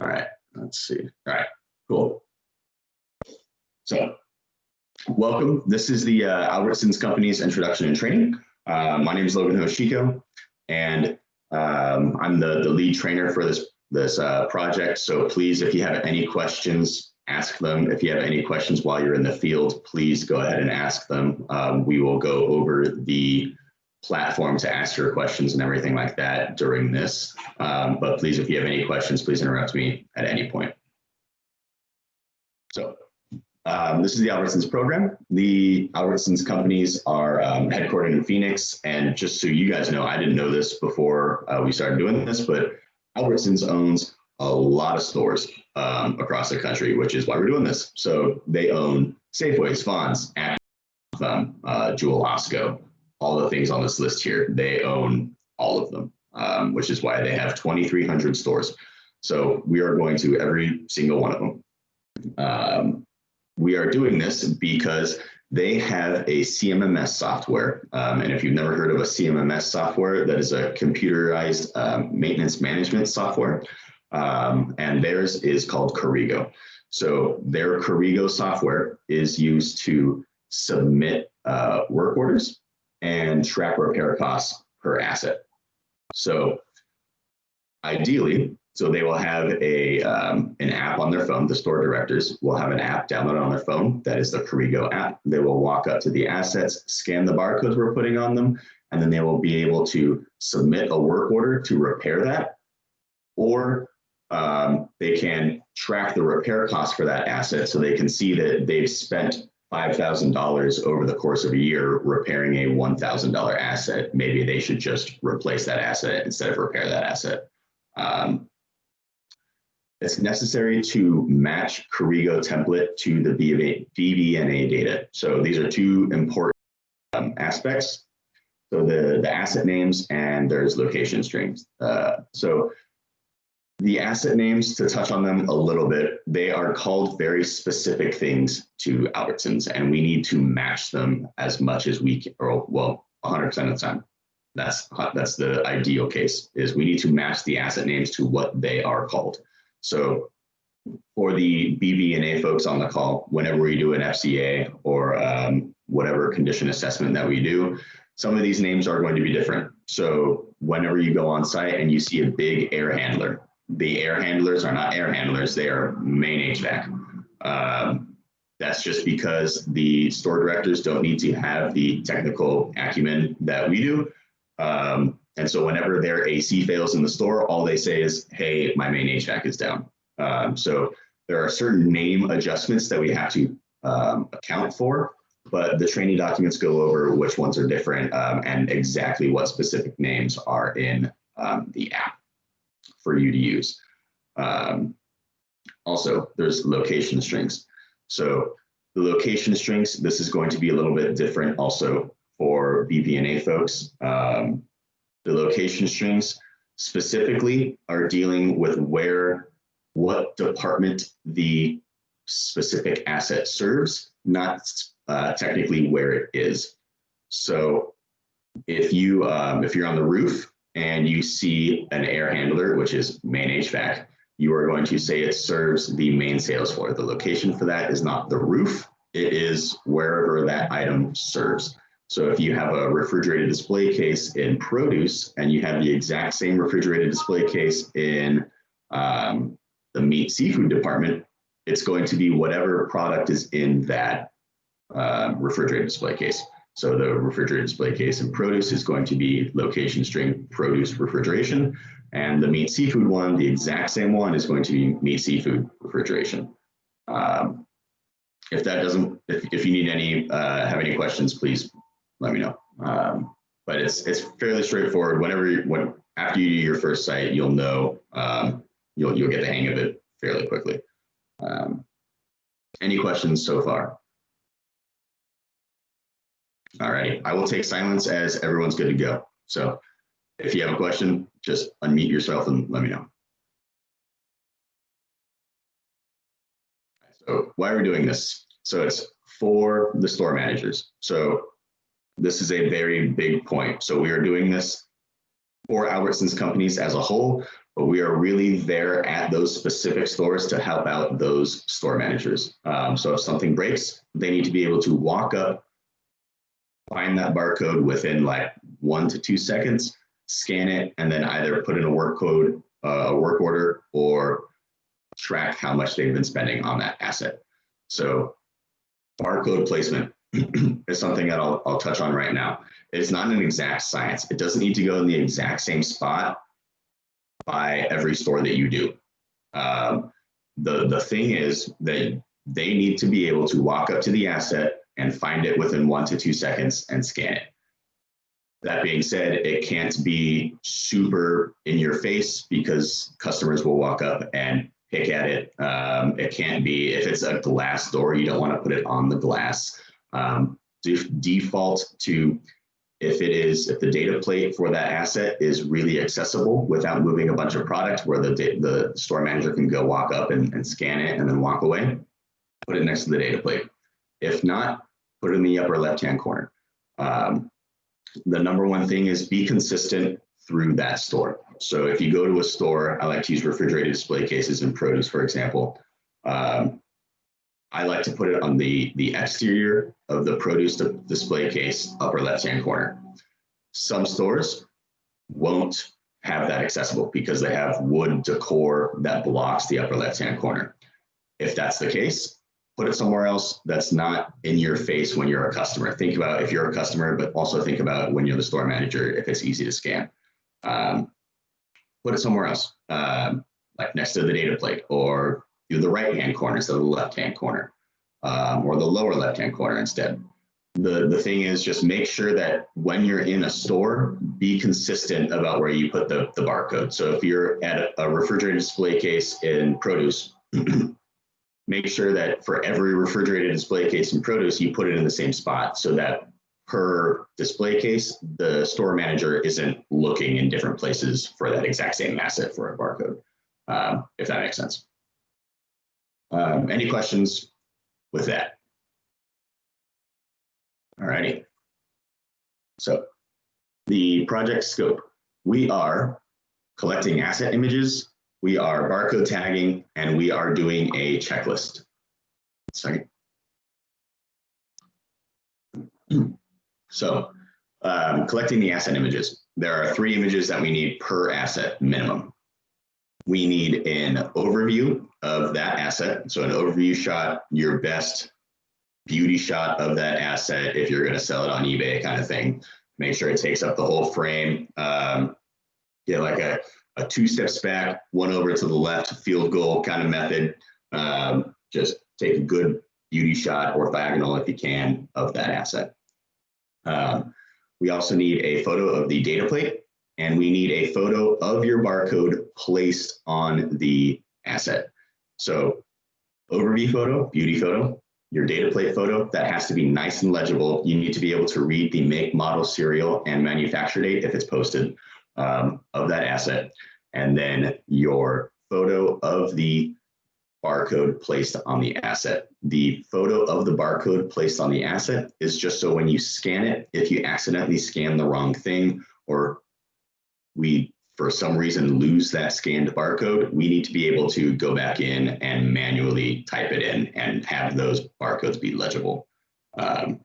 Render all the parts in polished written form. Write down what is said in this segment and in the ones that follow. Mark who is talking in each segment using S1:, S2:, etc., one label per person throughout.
S1: All right, let's see. All right, cool. So welcome. This is the Albertsons Company's Introduction and Training. My name is Logan Hoshiko, and I'm the lead trainer for this project. So please, if you have any questions, ask them. If you have any questions while you're in the field, please go ahead and ask them. We will go over the platform to ask your questions and everything like that during this. But please, if you have any questions, please interrupt me at any point. So this is the Albertsons program. The Albertsons companies are headquartered in Phoenix. And just so you guys know, I didn't know this before we started doing this, but Albertsons owns a lot of stores across the country, which is why we're doing this. So they own Safeways, Vons, Jewel Osco, all the things on this list here. They own all of them, which is why they have 2,300 stores. So we are going to every single one of them. We are doing this because they have a CMMS software. And if you've never heard of a CMMS software, that is a computerized maintenance management software. And theirs is called Corrigo. So their Corrigo software is used to submit work orders and track repair costs per asset. So ideally, so they will have an app on their phone. The store directors will have an app downloaded on their phone. That is the Corrigo app. They will walk up to the assets, scan the barcodes we're putting on them, and then they will be able to submit a work order to repair that, or they can track the repair cost for that asset so they can see that they've spent $5,000 over the course of a year repairing a $1,000 asset. Maybe they should just replace that asset instead of repair that asset. It's necessary to match Corrigo template to the BBNA data. So these are two important aspects. So the asset names and there's location strings. So the asset names, to touch on them a little bit, they are called very specific things to Albertsons, and we need to match them as much as we can, or well, 100% of the time. That's the ideal case, is we need to match the asset names to what they are called. So for the BB&A folks on the call, whenever we do an FCA or whatever condition assessment that we do, some of these names are going to be different. So whenever you go on site and you see a big air handler, the air handlers are not air handlers, they are main HVAC. That's just because the store directors don't need to have the technical acumen that we do. And so whenever their AC fails in the store, all they say is, hey, my main HVAC is down. So there are certain name adjustments that we have to account for, but the training documents go over which ones are different and exactly what specific names are in the app for you to use. Also, there's location strings. So the location strings, this is going to be a little bit different also for BB&A folks. The location strings specifically are dealing with what department the specific asset serves, not technically where it is. So if you're on the roof and you see an air handler, which is main HVAC, you are going to say it serves the main sales floor. The location for that is not the roof, it is wherever that item serves. So if you have a refrigerated display case in produce and you have the exact same refrigerated display case in the meat seafood department, it's going to be whatever product is in that refrigerated display case. So the refrigerated display case in produce is going to be location string produce refrigeration, and the meat seafood one, the exact same one, is going to be meat seafood refrigeration. If you need any have any questions, please let me know. But it's fairly straightforward. After you do your first site, you'll know you'll get the hang of it fairly quickly. Any questions so far? All right, I will take silence as everyone's good to go. So if you have a question, just unmute yourself and let me know. So why are we doing this? So it's for the store managers. So this is a very big point. So we are doing this for Albertsons companies as a whole, but we are really there at those specific stores to help out those store managers. So if something breaks, they need to be able to walk up, find that barcode within like 1 to 2 seconds, scan it, and then either put in a work code, a work order, or track how much they've been spending on that asset. So barcode placement is something that I'll touch on right now. It's not an exact science. It doesn't need to go in the exact same spot by every store that you do. The thing is that they need to be able to walk up to the asset and find it within 1 to 2 seconds and scan it. That being said, it can't be super in your face because customers will walk up and pick at it. It can't be, if it's a glass door, you don't want to put it on the glass. Default to, if the data plate for that asset is really accessible without moving a bunch of product, where the store manager can go walk up and scan it and then walk away, put it next to the data plate. If not, put it in the upper left-hand corner. The number one thing is be consistent through that store. So if you go to a store, I like to use refrigerated display cases in produce, for example. I like to put it on the exterior of the produce display case, upper left-hand corner. Some stores won't have that accessible because they have wood decor that blocks the upper left-hand corner. If that's the case, put it somewhere else that's not in your face when you're a customer. Think about if you're a customer, but also think about when you're the store manager, if it's easy to scan. Put it somewhere else, like next to the data plate, or do the right-hand corner instead of the left-hand corner, or the lower left-hand corner instead. The thing is, just make sure that when you're in a store, be consistent about where you put the barcode. So if you're at a refrigerated display case in produce, make sure that for every refrigerated display case in produce, you put it in the same spot so that per display case, the store manager isn't looking in different places for that exact same asset for a barcode, if that makes sense. Any questions with that? All righty. So the project scope, we are collecting asset images, we are barcode tagging, and we are doing a checklist. Second. So collecting the asset images, there are 3 images that we need per asset minimum. We need an overview of that asset. So an overview shot, your best beauty shot of that asset if you're going to sell it on eBay kind of thing. Make sure it takes up the whole frame. Get like a 2 steps back, 1 over to the left, field goal kind of method. Just take a good beauty shot, orthogonal if you can, of that asset. We also need a photo of the data plate, and we need a photo of your barcode placed on the asset. So overview photo, beauty photo, your data plate photo, that has to be nice and legible. You need to be able to read the make, model, serial, and manufacture date if it's posted of that asset. And then your photo of the barcode placed on the asset. The photo of the barcode placed on the asset is just so when you scan it, if you accidentally scan the wrong thing, or we, for some reason, lose that scanned barcode, we need to be able to go back in and manually type it in and have those barcodes be legible.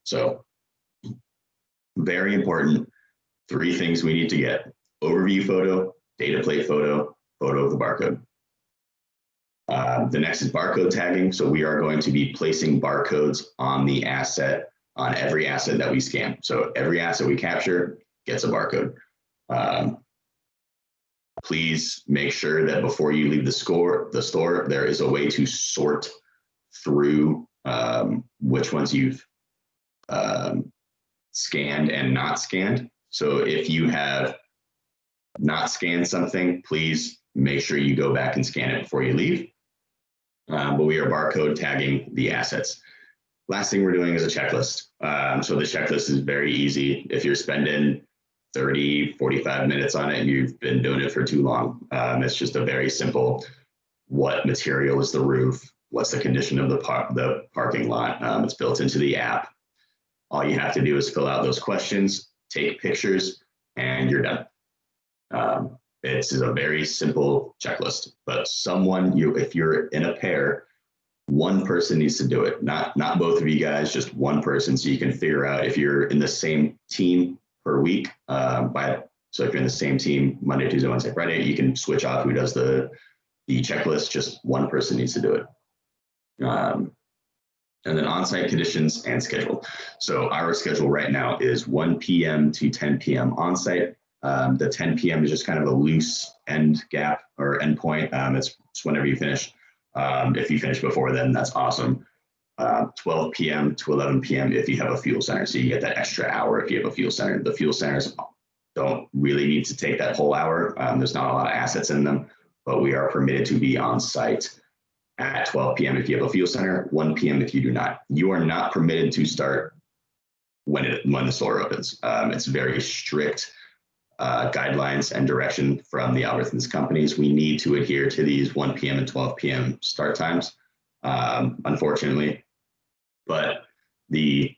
S1: So very important, 3 things we need to get: overview photo, data plate photo, photo of the barcode. The next is barcode tagging. So we are going to be placing barcodes on the asset, on every asset that we scan. So every asset we capture gets a barcode. Please make sure that before you leave the store, there is a way to sort through which ones you've scanned and not scanned. So if you have not scanned something, please make sure you go back and scan it before you leave. But we are barcode tagging the assets. Last thing we're doing is a checklist. So the checklist is very easy. If you're spending 30, 45 minutes on it, you've been doing it for too long. It's just a very simple, what material is the roof? What's the condition of the parking lot? It's built into the app. All you have to do is fill out those questions, take pictures, and you're done. It's a very simple checklist, but if you're in a pair, one person needs to do it, not both of you guys, just one person, so you can figure out if you're in the same team per week. So if you're in the same team Monday, Tuesday, Wednesday, Friday, you can switch off who does the checklist. Just one person needs to do it. And then on-site conditions and schedule. So our schedule right now is 1 p.m. to 10 p.m. on-site. The 10 p.m. is just kind of a loose end gap or endpoint. It's whenever you finish. If you finish before then, that's awesome. 12 p.m. to 11 p.m. if you have a fuel center. So you get that extra hour if you have a fuel center. The fuel centers don't really need to take that whole hour. There's not a lot of assets in them, but we are permitted to be on site at 12 p.m. if you have a fuel center, 1 p.m. if you do not. You are not permitted to start when the store opens. It's very strict guidelines and direction from the Albertsons companies. We need to adhere to these 1 p.m. and 12 p.m. start times, unfortunately. But the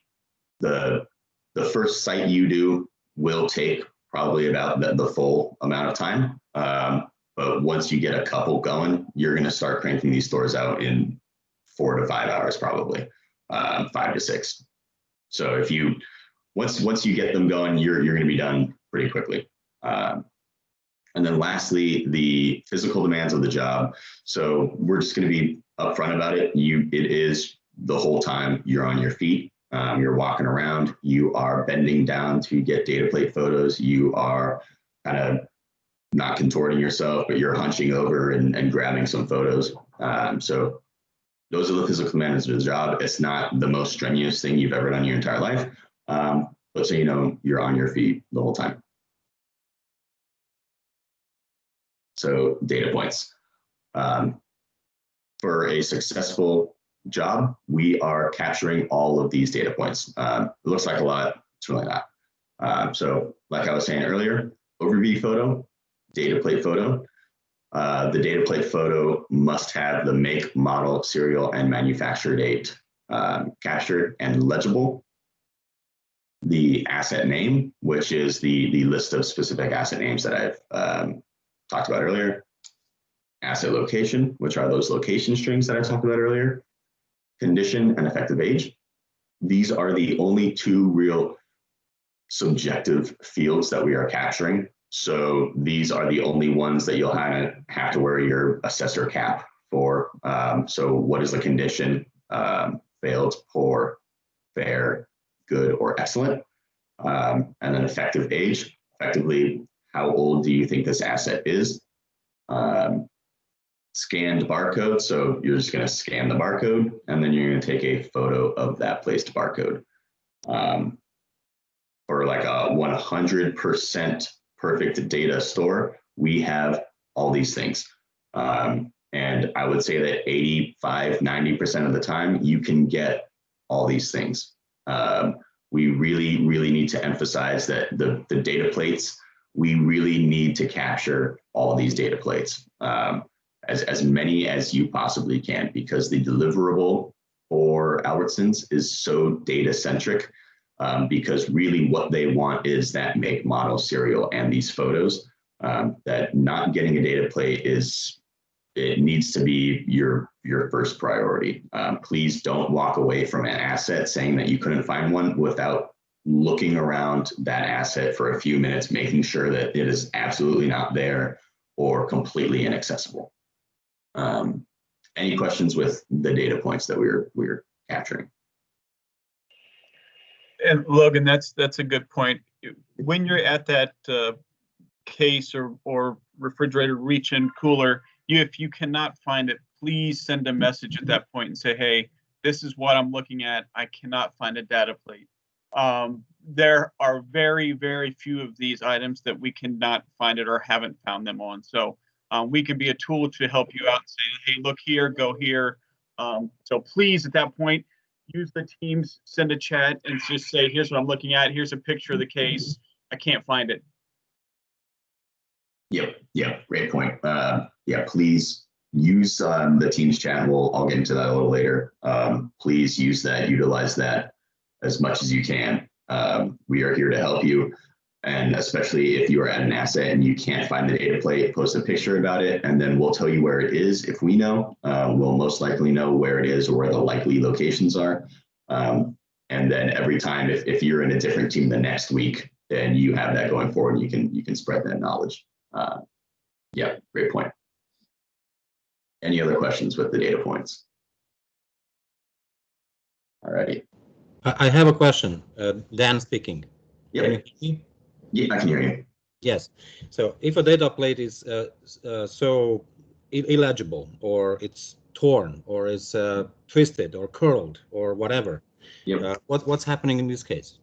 S1: first site you do will take probably about the full amount of time. But once you get a couple going, you're going to start cranking these stores out in 4 to 5 hours, probably 5 to 6. So if you once you get them going, you're going to be done pretty quickly. And then lastly, the physical demands of the job. So we're just going to be upfront about it. It is the whole time you're on your feet. You're walking around. You are bending down to get data plate photos. You are kind of not contorting yourself, but you're hunching over and grabbing some photos. So those are the physical demands of the job. It's not the most strenuous thing you've ever done in your entire life. But so you know, you're on your feet the whole time. So data points. For a successful job, we are capturing all of these data points. It looks like a lot, it's really not. So like I was saying earlier, overview photo, data plate photo. The data plate photo must have the make, model, serial, and manufacturer date captured and legible. The asset name, which is the list of specific asset names that I've talked about earlier. Asset location, which are those location strings that I talked about earlier. Condition and effective age. These are the only two real subjective fields that we are capturing. So these are the only ones that you'll have to wear your assessor cap for. So what is the condition? Failed, poor, fair, good, or excellent. And then effective age, effectively, how old do you think this asset is? Scanned barcode, so you're just going to scan the barcode, and then you're going to take a photo of that placed barcode. For like a 100% perfect data store, we have all these things. And I would say that 85, 90% of the time, you can get all these things. We really, really need to emphasize that the data plates, we really need to capture all these data plates, as many as you possibly can, because the deliverable for Albertsons is so data centric, because really what they want is that make, model, serial, and these photos. That not getting a data plate it needs to be your first priority. Please don't walk away from an asset saying that you couldn't find one without looking around that asset for a few minutes, making sure that it is absolutely not there or completely inaccessible. Any questions with the data points that we're capturing?
S2: And Logan, that's a good point. When you're at that case or refrigerator reach-in cooler, if you cannot find it, please send a message at that point and say, hey, this is what I'm looking at. I cannot find a data plate. There are very, very few of these items that we cannot find it or haven't found them on. So we can be a tool to help you out and say, hey, look here, go here. So please, at that point, use the Teams, send a chat, and just say, here's what I'm looking at. Here's a picture of the case. I can't find it.
S1: Yep, great point. Yeah, please use the Teams chat. I'll get into that a little later. Please use that, utilize that as much as you can. We are here to help you. And especially if you are at an asset and you can't find the data plate, post a picture about it, and then we'll tell you where it is. If we know, we'll most likely know where it is or where the likely locations are. And then every time, if you're in a different team the next week, then you have that going forward. You can spread that knowledge. Yeah, great point. Any other questions with the data points? All righty.
S3: I have a question. Dan speaking.
S1: Yep.
S3: Can you hear me?
S1: Yeah, I can hear you.
S3: Yes. So if a data plate is so illegible, or it's torn, or is twisted, or curled, or whatever,
S1: Yep.
S3: What's happening in this case?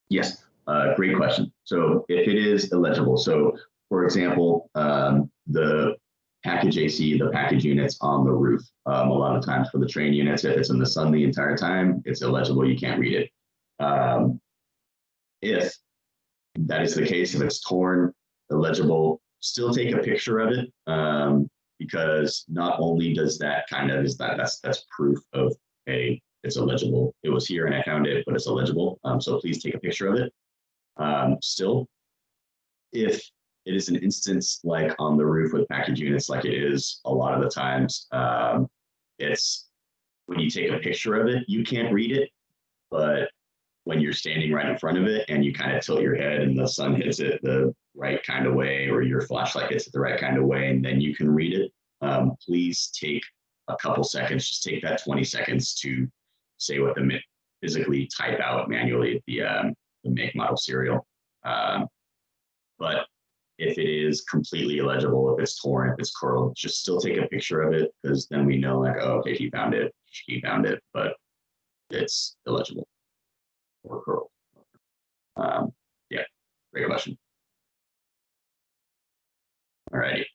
S1: Yes, great question. So if it is illegible, so for example, the package AC, the package units on the roof, a lot of times for the train units, if it's in the sun the entire time, it's illegible, you can't read it. If that is the case, if it's torn, illegible, still take a picture of it, because not only does that that's proof of, hey, it's illegible. It was here and I found it, but it's illegible. So please take a picture of it. Still, if it is an instance like on the roof with package units, like it is a lot of the times, it's when you take a picture of it, you can't read it, but when you're standing right in front of it and you kind of tilt your head and the sun hits it the right kind of way, or your flashlight hits it the right kind of way, and then you can read it, please take a couple seconds, just take that 20 seconds to say what physically type out manually the make, model, serial. But if it is completely illegible, if it's torn, if it's curled, just still take a picture of it, because then we know, like, oh, okay, he found it, but it's illegible or curled. Yeah, great question. All righty.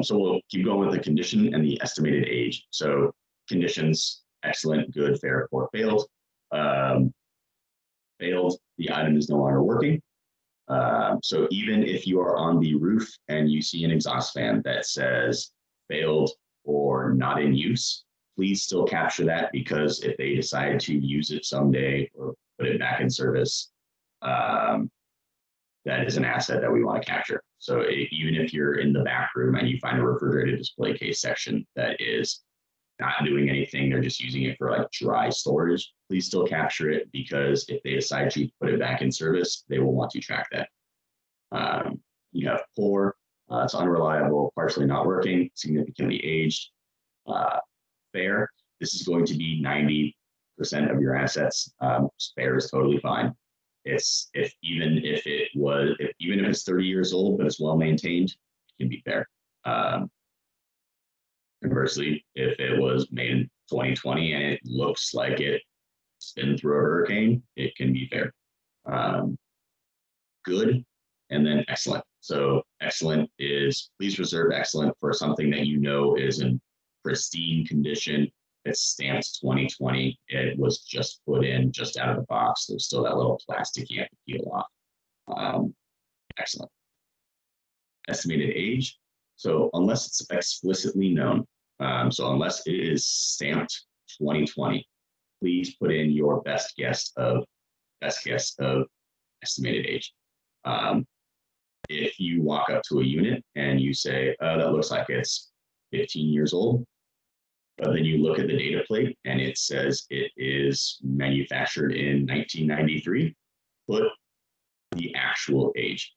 S1: So we'll keep going with the condition and the estimated age. So conditions: excellent, good, fair, or failed. Failed, the item is no longer working. So even if you are on the roof and you see an exhaust fan that says failed or not in use, please still capture that, because if they decide to use it someday or put it back in service, that is an asset that we want to capture. So even if you're in the back room and you find a refrigerated display case section that is not doing anything, they're just using it for like dry storage, please still capture it, because if they decide to put it back in service, they will want to track that. You have poor, it's unreliable, partially not working, significantly aged. Fair, this is going to be 90% of your assets. Fair is totally fine. Even if it's 30 years old but it's well maintained, it can be fair. Conversely, if it was made in 2020 and it looks like it's been through a hurricane, it can be fair. Good, and then excellent. So excellent is, please reserve excellent for something that you know is in pristine condition. It's stamped 2020. It was just put in, just out of the box. There's still that little plastic you have to peel off. Excellent. Estimated age. So unless it's explicitly known, so unless it is stamped 2020, please put in your best guess of estimated age. If you walk up to a unit and you say, oh, that looks like it's 15 years old, but then you look at the data plate and it says it is manufactured in 1993, put the actual age.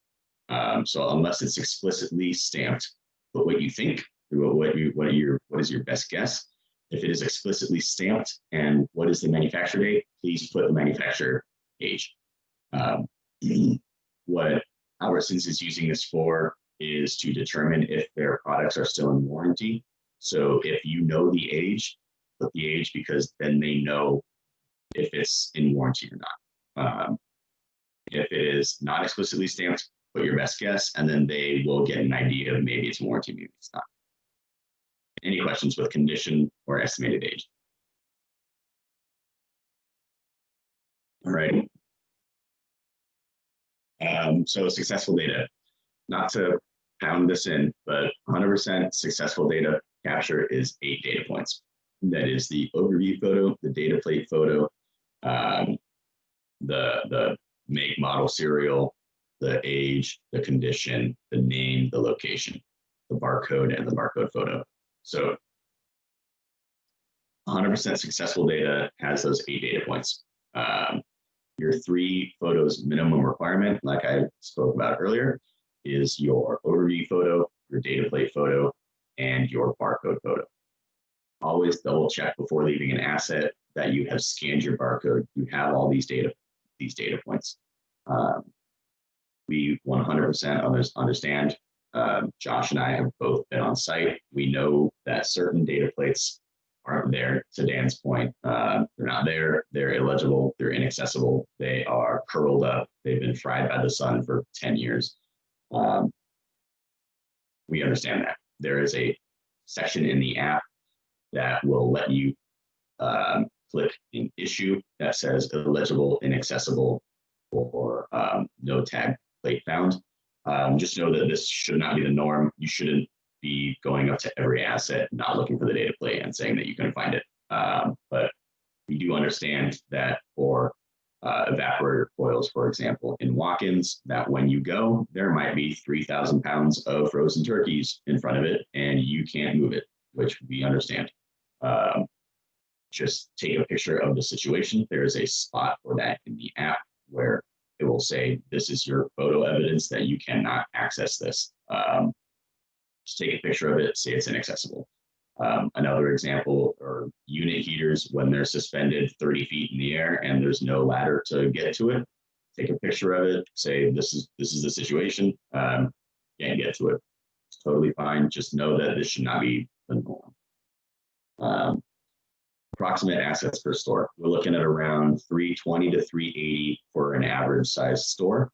S1: So unless it's explicitly stamped, put what you think, what is your best guess. If it is explicitly stamped and what is the manufacture date, please put the manufacturer age. What Albertsons is using this for is to determine if their products are still in warranty. So if you know the age, put the age, because then they know if it's in warranty or not. If it is not explicitly stamped, put your best guess, and then they will get an idea of maybe it's warranty, maybe it's not. Any questions with condition or estimated age? All right. So successful data, not to pound this in, but 100% successful data capture is 8 data points. That is the overview photo, the data plate photo, the make, model, serial, the age, the condition, the name, the location, the barcode, and the barcode photo. So 100% successful data has those 8 data points. Your 3 photos minimum requirement, like I spoke about earlier, is your overview photo, your data plate photo, and your barcode photo. Always double check before leaving an asset that you have scanned your barcode. You have all these data points. We 100% understand. Josh and I have both been on site. We know that certain data plates aren't there, to Dan's point. They're not there, they're illegible, they're inaccessible, they are curled up, they've been fried by the sun for 10 years. We understand that. There is a section in the app that will let you click an issue that says illegible, inaccessible, or no tag plate found. Just know that this should not be the norm. You shouldn't be going up to every asset, not looking for the data plate and saying that you couldn't find it. But we do understand that for evaporator coils, for example, in walk-ins, that when you go, there might be 3,000 pounds of frozen turkeys in front of it and you can't move it, which we understand. Just take a picture of the situation. There is a spot for that in the app where it will say, this is your photo evidence that you cannot access this. Just take a picture of it, say it's inaccessible. Another example are unit heaters when they're suspended 30 feet in the air and there's no ladder to get to it. Take a picture of it, say this is the situation, can't get to it. It's totally fine. Just know that this should not be the norm. Approximate assets per store. We're looking at around 320 to 380 for an average size store.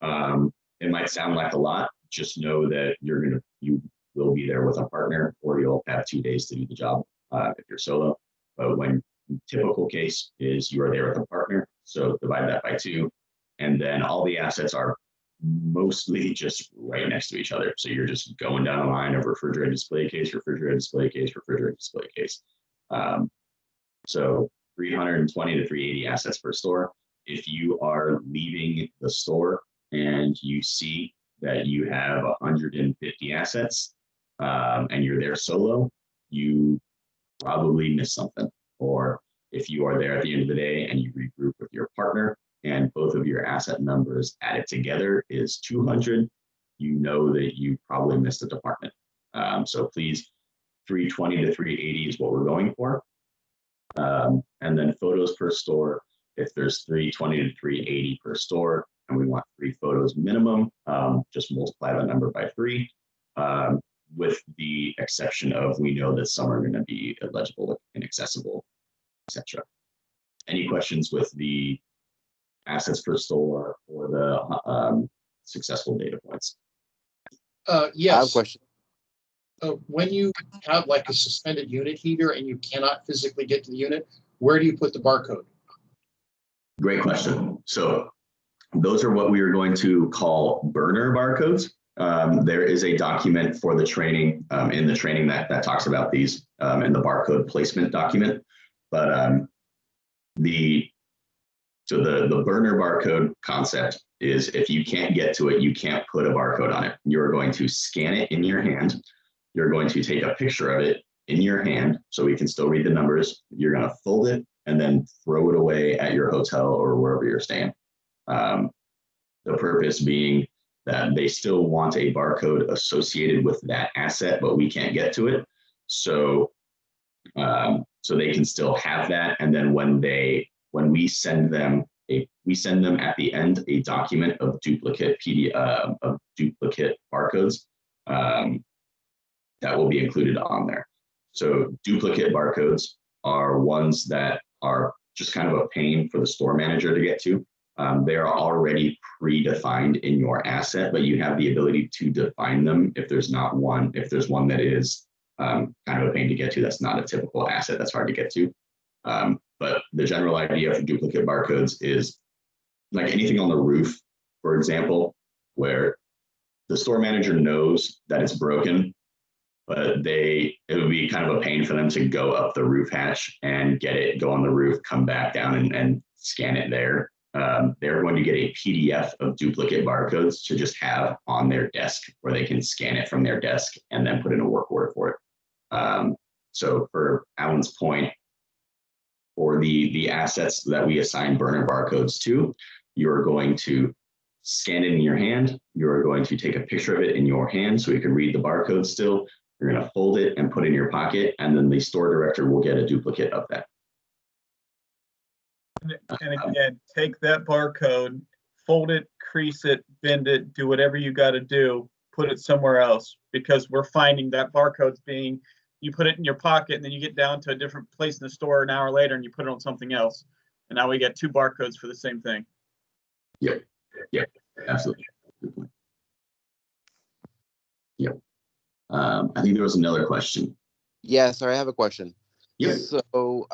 S1: It might sound like a lot. Just know that you will be there with a partner, or you'll have 2 days to do the job if you're solo. But when typical case is you are there with a partner, so divide that by 2, and then all the assets are mostly just right next to each other. So you're just going down a line of refrigerated display case, refrigerated display case, refrigerated display case. So 320 to 380 assets per store. If you are leaving the store and you see that you have 150 assets and you're there solo, you probably missed something. Or if you are there at the end of the day and you regroup with your partner and both of your asset numbers added together is 200, you know that you probably missed a department. So please, 320 to 380 is what we're going for. And then photos per store, if there's 320 to 380 per store and we want 3 photos minimum, just multiply the number by 3, with the exception of we know that some are going to be illegible, inaccessible, etc. Any questions with the assets per store or the successful data points?
S4: Yes.
S5: I have a question.
S4: When you have like a suspended unit heater and you cannot physically get to the unit, where do you put the barcode?
S1: Great question. So those are what we are going to call burner barcodes. There is a document for the training, in the training that talks about these in the barcode placement document. But the burner barcode concept is if you can't get to it, you can't put a barcode on it. You're going to scan it in your hand. You're going to take a picture of it in your hand so we can still read the numbers. You're going to fold it and then throw it away at your hotel or wherever you're staying. The purpose being that they still want a barcode associated with that asset, but we can't get to it. So they can still have that. And then when we send them at the end a document of duplicate barcodes that will be included on there. So duplicate barcodes are ones that are just kind of a pain for the store manager to get to. They are already predefined in your asset, but you have the ability to define them if there's one that is kind of a pain to get to. That's not a typical asset that's hard to get to. But the general idea for duplicate barcodes is like anything on the roof, for example, where the store manager knows that it's broken, but it would be kind of a pain for them to go up the roof hatch and get it, go on the roof, come back down and scan it there. they're going to get a PDF of duplicate barcodes to just have on their desk where they can scan it from their desk and then put in a work order for it. So for Alan's point, for the assets that we assign burner barcodes to, you're going to scan it in your hand. You're going to take a picture of it in your hand so you can read the barcode still. You're going to fold it and put it in your pocket, and then the store director will get a duplicate of that.
S2: And again, take that barcode, fold it, crease it, bend it, do whatever you got to do, put it somewhere else, because we're finding that barcode's being, you put it in your pocket and then you get down to a different place in the store an hour later and you put it on something else. And now we get two barcodes for the same thing.
S1: Yep. Yep. Absolutely. Good point. Yep. I think there was another question.
S5: Yeah, sorry, I have a question.
S1: Yep.
S5: So,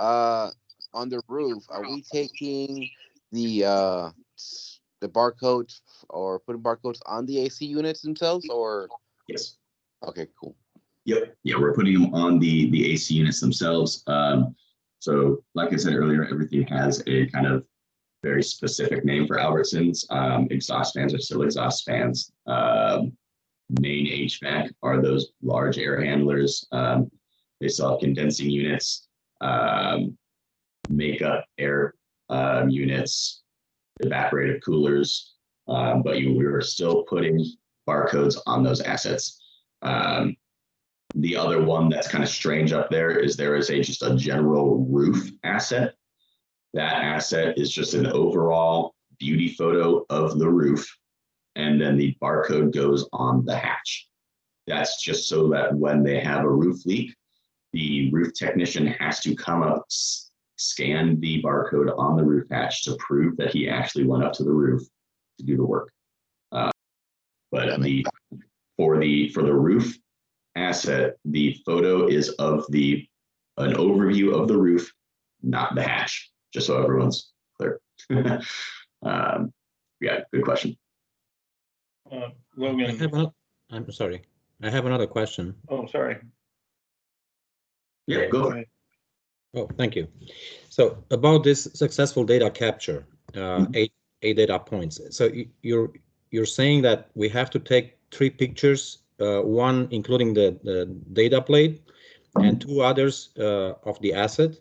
S5: on the roof, are we taking the barcodes or putting barcodes on the AC units themselves, or?
S1: Yes.
S5: Okay, cool.
S1: Yep. Yeah, we're putting them on the AC units themselves. So like I said earlier, everything has a kind of very specific name for Albertsons. Exhaust fans are still exhaust fans. Main HVAC are those large air handlers. They still have condensing units, makeup air units, evaporative coolers, but we were still putting barcodes on those assets. The other one that's kind of strange up there is just a general roof asset. That asset is just an overall beauty photo of the roof, and then the barcode goes on the hatch. That's just so that when they have a roof leak, the roof technician has to come up, scan the barcode on the roof hatch to prove that he actually went up to the roof to do the work. But for the roof asset, the photo is of an overview of the roof, not the hatch, just so everyone's clear. Yeah, good question.
S2: Logan.
S3: I'm sorry. I have another question.
S2: Oh, sorry.
S1: Yeah, go for it.
S3: Oh, thank you. So about this successful data capture, eight data points. So you're saying that we have to take 3 pictures, one including the data plate, and 2 others of the asset.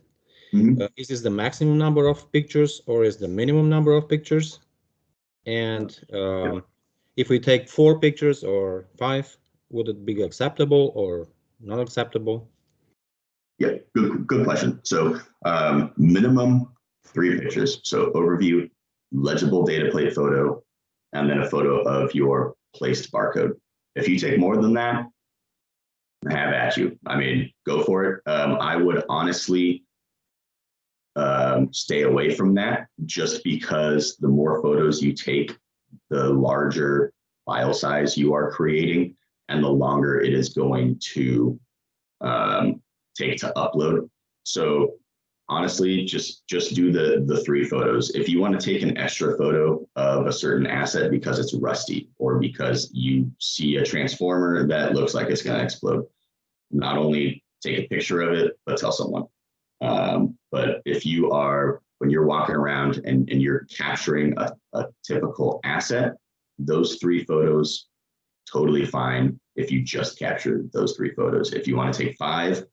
S3: Is this the maximum number of pictures or is the minimum number of pictures? And if we take 4 pictures or 5, would it be acceptable or not acceptable?
S1: Yeah, good question. So minimum 3 pictures. So overview, legible data plate photo, and then a photo of your placed barcode. If you take more than that, have at you. I mean, go for it. I would honestly stay away from that, just because the more photos you take, the larger file size you are creating and the longer it is going to take to upload. So honestly, just do the 3 photos. If you want to take an extra photo of a certain asset because it's rusty or because you see a transformer that looks like it's going to explode, not only take a picture of it, but tell someone. But if when you're walking around and you're capturing a typical asset, those 3 photos, totally fine if you just capture those 3 photos. If you want to take 5,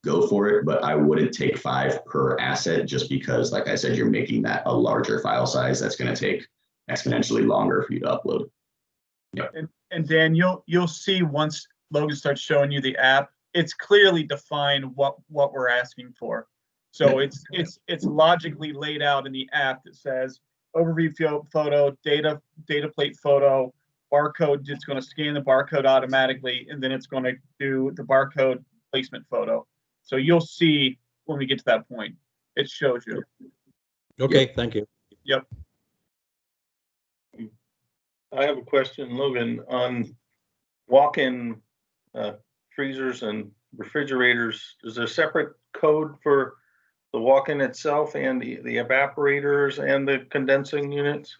S1: go for it, but I wouldn't take 5 per asset, just because, like I said, you're making that a larger file size that's going to take exponentially longer for you to upload. Yep.
S2: And Dan, you'll see once Logan starts showing you the app, it's clearly defined what we're asking for. So it's logically laid out in the app that says overview photo, data plate photo, barcode. It's going to scan the barcode automatically, and then it's going to do the barcode placement photo. So you'll see when we get to that point, it shows you.
S3: Okay, thank you.
S2: Yep.
S6: I have a question, Logan, on walk-in freezers and refrigerators. Is there a separate code for the walk-in itself and the evaporators and the condensing units?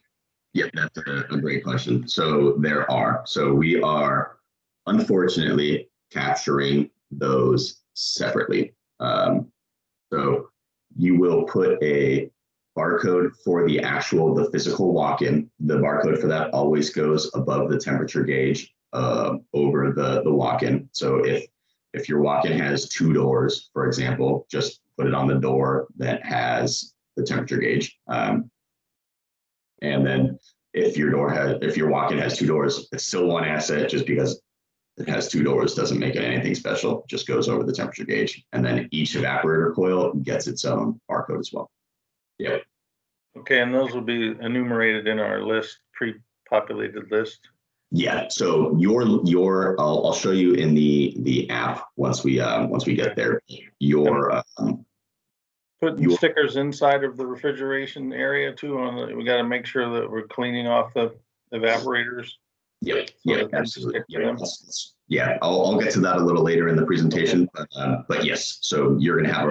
S1: Yeah, that's a great question. So there are. So we are unfortunately capturing those separately. So you will put a barcode for the physical walk-in, the barcode for that always goes above the temperature gauge over the walk-in. So if your walk-in has 2 doors, for example, just put it on the door that has the temperature gauge. And then if your walk-in has 2 doors, it's still one asset. Just because it has 2 doors doesn't make it anything special, just goes over the temperature gauge. And then each evaporator coil gets its own barcode as well. Yep.
S6: Okay, and those will be enumerated in our list, pre-populated list.
S1: Yeah, so your I'll show you in the app once we get there.
S6: Putting stickers inside of the refrigeration area too. We got to make sure that we're cleaning off the evaporators.
S1: Yep.
S6: So
S1: Yeah, absolutely. Yeah, I'll get to that a little later in the presentation. Okay. But yes, so you're going to have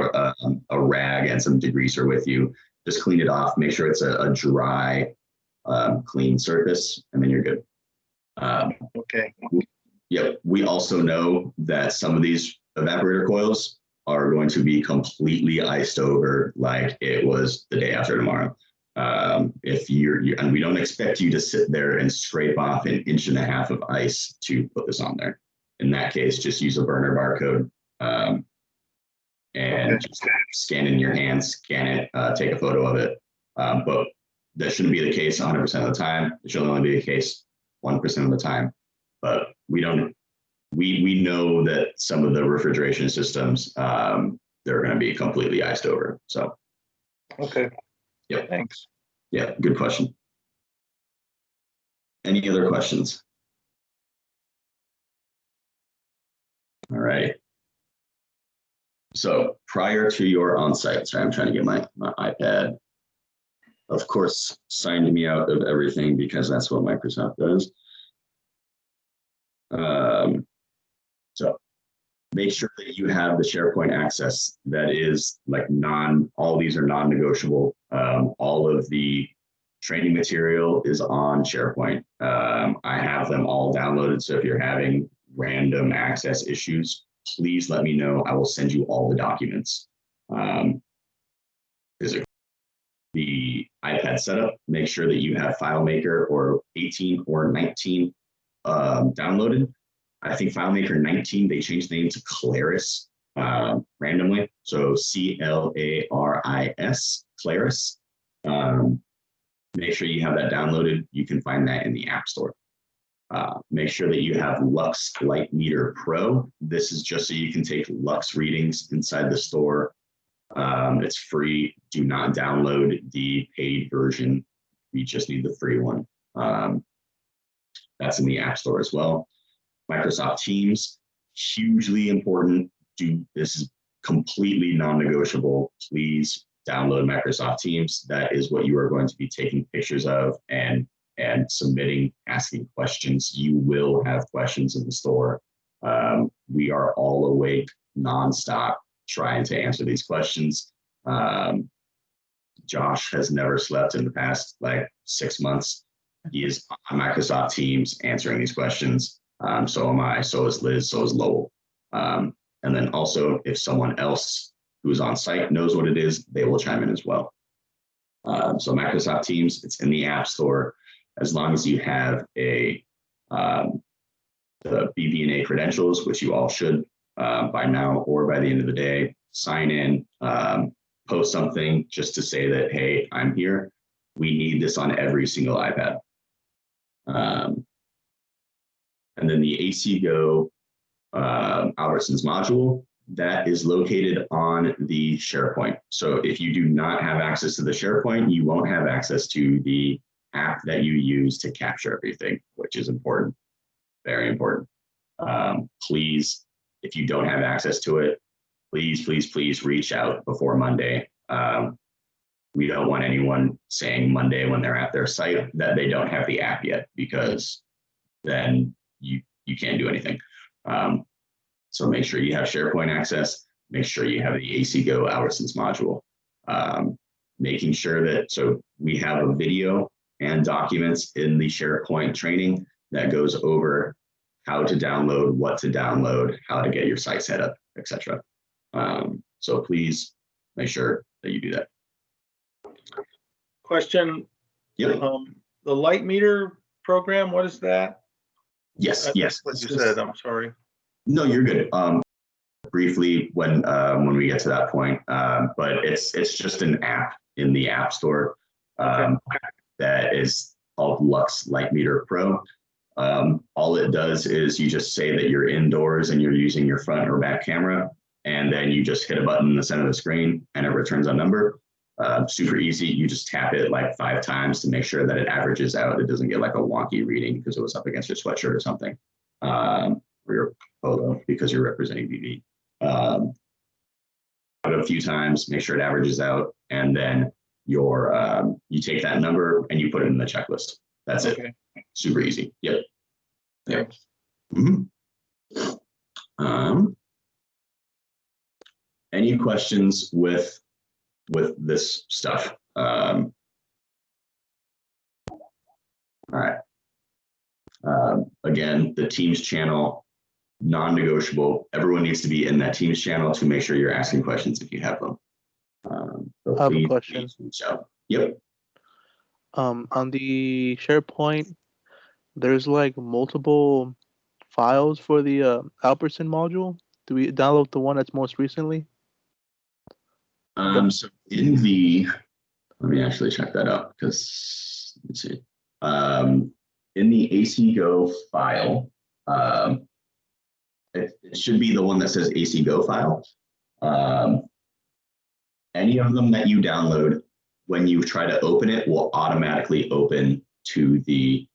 S1: a rag and some degreaser with you. Just clean it off. Make sure it's a dry, clean surface, and then you're good.
S6: Okay.
S1: Yep. We also know that some of these evaporator coils are going to be completely iced over, like it was the day after tomorrow. If and we don't expect you to sit there and scrape off 1.5 inches of ice to put this on there. In that case, just use a burner barcode and just scan in your hand, scan it, take a photo of it. But that shouldn't be the case 100% of the time. It should only be the case 1% of the time. But we know that some of the refrigeration systems, they're going to be completely iced over. So.
S6: Okay.
S1: Yep.
S6: Thanks.
S1: Yeah, good question. Any other questions? All right. So prior to your on-site, sorry, I'm trying to get my iPad. Of course, signed me out of everything because that's what Microsoft does. So make sure that you have the SharePoint access. That is like all these are non-negotiable. All of the training material is on SharePoint. I have them all downloaded. So if you're having random access issues, please let me know. I will send you all the documents. The iPad setup, make sure that you have Filemaker or 18 or 19 downloaded. I think FileMaker 19, they changed the name to Claris randomly. So C-L-A-R-I-S, Claris. Make sure you have that downloaded. You can find that in the App Store. Make sure that you have Lux Light Meter Pro. This is just so you can take Lux readings inside the store. It's free. Do not download the paid version. We just need the free one. That's in the App Store as well. Microsoft Teams, hugely important. This is completely non-negotiable. Please download Microsoft Teams. That is what you are going to be taking pictures of and submitting, asking questions. You will have questions in the store. We are all awake nonstop trying to answer these questions. Josh has never slept in the past 6 months. He is on Microsoft Teams answering these questions. So am I, so is Liz, so is Lowell. And then also, if someone else who's on site knows what it is, they will chime in as well. So Microsoft Teams, it's in the App Store. As long as you have the BB&A credentials, which you all should by now or by the end of the day, sign in, post something just to say that, hey, I'm here. We need this on every single iPad. And then the AC Go Albertsons module, that is located on the SharePoint. So if you do not have access to the SharePoint, you won't have access to the app that you use to capture everything, which is important, very important. Please, if you don't have access to it, please, please, please reach out before Monday. We don't want anyone saying Monday when they're at their site that they don't have the app yet, because then you can't do anything. So make sure you have SharePoint access, make sure you have the AC Go Albertsons module. Making sure that, so we have a video and documents in the SharePoint training that goes over how to download, what to download, how to get your site set up, etc. So please make sure that you do that.
S6: Question.
S1: Yep.
S6: The light meter program, what is that?
S1: Yes. Yes.
S6: What you said, I'm sorry.
S1: No, you're good. Briefly when we get to that point, but it's just an app in the App Store that is called Lux Light Meter Pro. All it does is you just say that you're indoors and you're using your front or back camera, and then you just hit a button in the center of the screen and it returns a number. Super easy. You just tap it like 5 times to make sure that it averages out. It doesn't get like a wonky reading because it was up against your sweatshirt or something, or your photo because you're representing BV. A few times, make sure it averages out, and then you take that number and you put it in the checklist. That's it. Super easy. Yep. Yep. Any questions with this stuff? All right. Again, the Teams channel, non-negotiable. Everyone needs to be in that Teams channel to make sure you're asking questions if you have them. So
S7: I have a question.
S1: Yep.
S7: On the SharePoint, there's like multiple files for the Albertsons module. Do we download the one that's most recently?
S1: So in the, let me actually check that out because let's see. In the AC Go file, it should be the one that says AC Go file. Any of them that you download, when you try to open it, will automatically open to the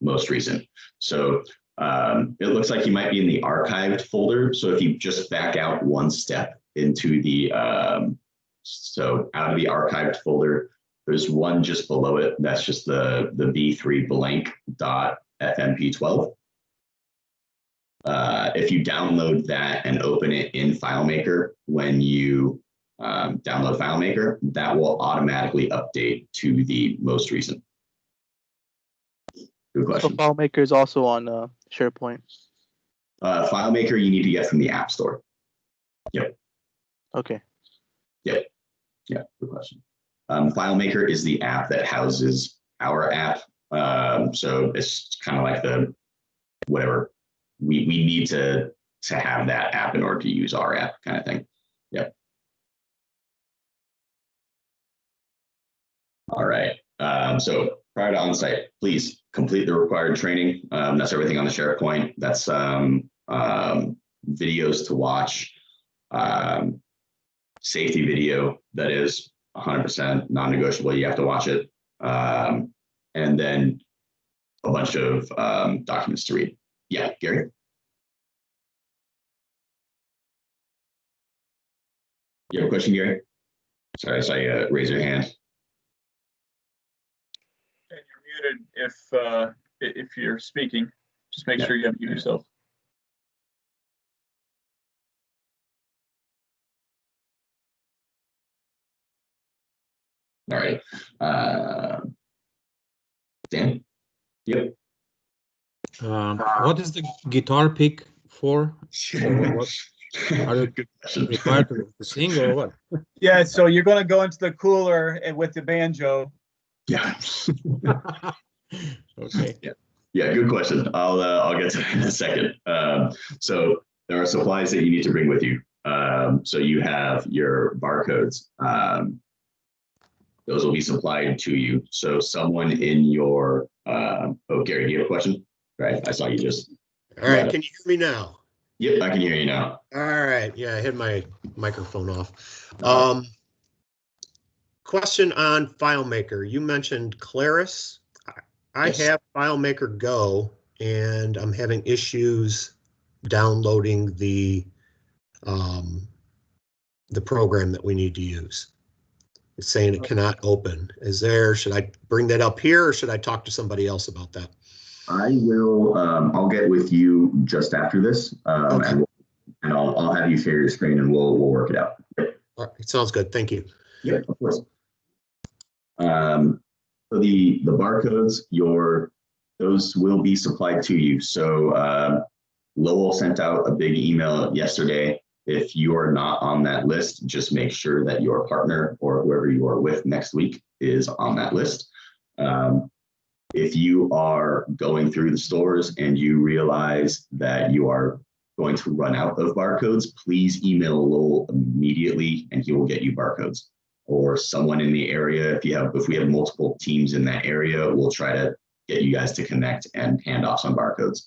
S1: most recent. So it looks like you might be in the archived folder. So if you just back out one step into the so out of the archived folder, there's one just below it. That's just the b3 blank dot fmp12. If you download that and open it in FileMaker, when you download FileMaker, that will automatically update to the most recent. Good question.
S7: So FileMaker is also on SharePoint.
S1: FileMaker you need to get from the App Store. Yep.
S7: Okay.
S1: Yep. Yeah, good question. FileMaker is the app that houses our app. So it's kind of like the whatever. We need to have that app in order to use our app kind of thing. Yep. All right. So prior to on-site, please complete the required training. That's everything on the SharePoint. That's videos to watch, safety video that is 100% non-negotiable. You have to watch it. And then a bunch of documents to read. Yeah, Gary? You have a question, Gary? Sorry, I saw you raise your hand.
S2: And you're muted if you're speaking. Just make sure you unmute yourself.
S1: All right. Dan? Yep.
S3: What is the guitar pick for? What are you required to sing or what?
S2: Yeah, so you're going to go into the cooler and with the banjo.
S1: Yeah.
S3: Okay.
S1: Yeah, good question. I'll get to that in a second. So there are supplies that you need to bring with you. So you have your barcodes. Those will be supplied to you. So someone in your oh, Gary, do you have a question? Right, I saw you just.
S8: All right, can you hear me now?
S1: Yep, I can hear you now.
S8: All right, yeah, I had my microphone off. Question on FileMaker. You mentioned Claris. I
S1: Yes.
S8: have FileMaker Go, and I'm having issues downloading the program that we need to use. It's saying it cannot open. Should I bring that up here or should I talk to somebody else about that?
S1: I will, I'll get with you just after this.
S8: Okay.
S1: And I'll have you share your screen and we'll work it out.
S8: All right, sounds good. Thank you.
S1: Yeah, of course. So the barcodes, those will be supplied to you. So Lowell sent out a big email yesterday If you are not on that list, just make sure that your partner or whoever you are with next week is on that list. If you are going through the stores and you realize that you are going to run out of barcodes, please email Lowell immediately and he will get you barcodes. Or someone in the area, if we have multiple teams in that area, we'll try to get you guys to connect and hand off some barcodes.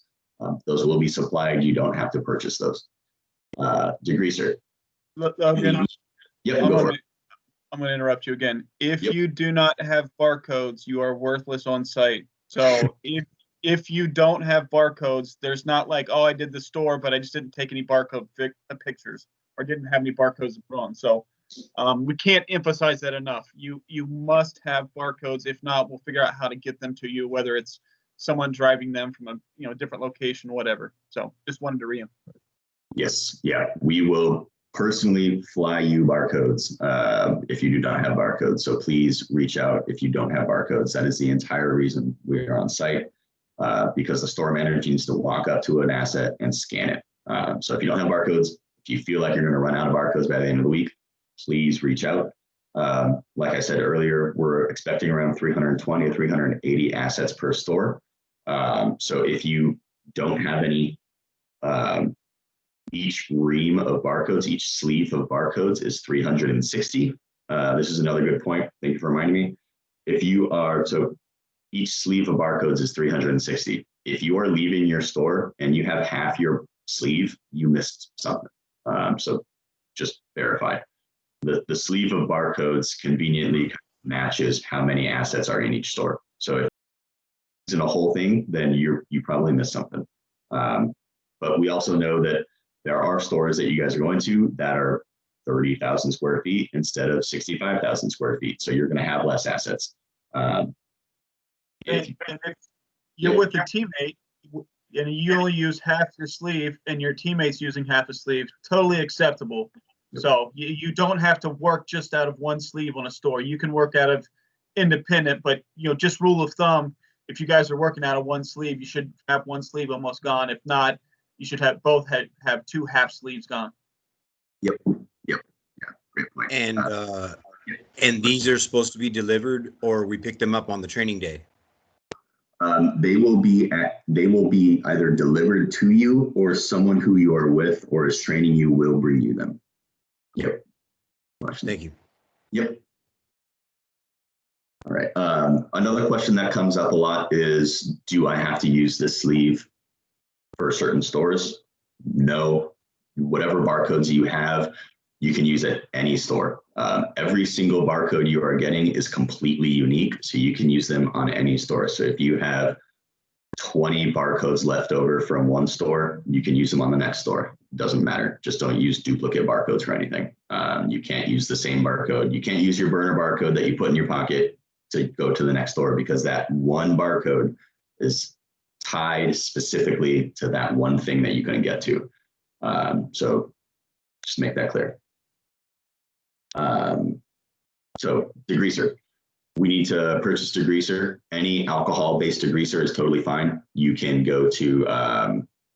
S1: Those will be supplied. You don't have to purchase those. Degreaser.
S2: Logan,
S1: Yep, go for it.
S2: I'm going to interrupt you again. If you do not have barcodes, you are worthless on site. So if you don't have barcodes, there's not like, oh, I did the store, but I just didn't take any barcode pictures or didn't have any barcodes to put on. So we can't emphasize that enough. You must have barcodes. If not, we'll figure out how to get them to you, whether it's someone driving them from a different location, whatever. So just wanted to reemphasize.
S1: Yes, yeah, we will personally fly you barcodes if you do not have barcodes. So please reach out if you don't have barcodes. That is the entire reason we are on site, because the store manager needs to walk up to an asset and scan it. So if you don't have barcodes, if you feel like you're going to run out of barcodes by the end of the week, please reach out. Like I said earlier, we're expecting around 320 to 380 assets per store. So if you don't have any, each ream of barcodes, each sleeve of barcodes is 360. This is another good point. Thank you for reminding me. So each sleeve of barcodes is 360. If you are leaving your store and you have half your sleeve, you missed something. So just verify. The sleeve of barcodes conveniently matches how many assets are in each store. So if it's in a whole thing, then you probably missed something. But we also know that there are stores that you guys are going to that are 30,000 square feet instead of 65,000 square feet. So you're going to have less assets.
S2: If you're with a teammate and you only use half your sleeve and your teammate's using half a sleeve, totally acceptable. So you don't have to work just out of one sleeve on a store. You can work out of independent, but just rule of thumb, if you guys are working out of one sleeve, you should have one sleeve almost gone. If not, you should have both have two half sleeves gone.
S1: Yep. Yeah, great point.
S9: And these are supposed to be delivered, or we pick them up on the training day?
S1: They will be either delivered to you, or someone who you are with or is training you will bring you them. Yep.
S9: Thank you.
S1: Yep. All right. Another question that comes up a lot is, do I have to use this sleeve for certain stores? No. Whatever barcodes you have, you can use at any store. Every single barcode you are getting is completely unique, so you can use them on any store. So if you have 20 barcodes left over from one store, you can use them on the next store. It doesn't matter. Just don't use duplicate barcodes for anything. You can't use the same barcode. You can't use your burner barcode that you put in your pocket to go to the next store, because that one barcode is tied specifically to that one thing that you couldn't get to. So just make that clear. So degreaser, we need to purchase degreaser. Any alcohol-based degreaser is totally fine. You can go to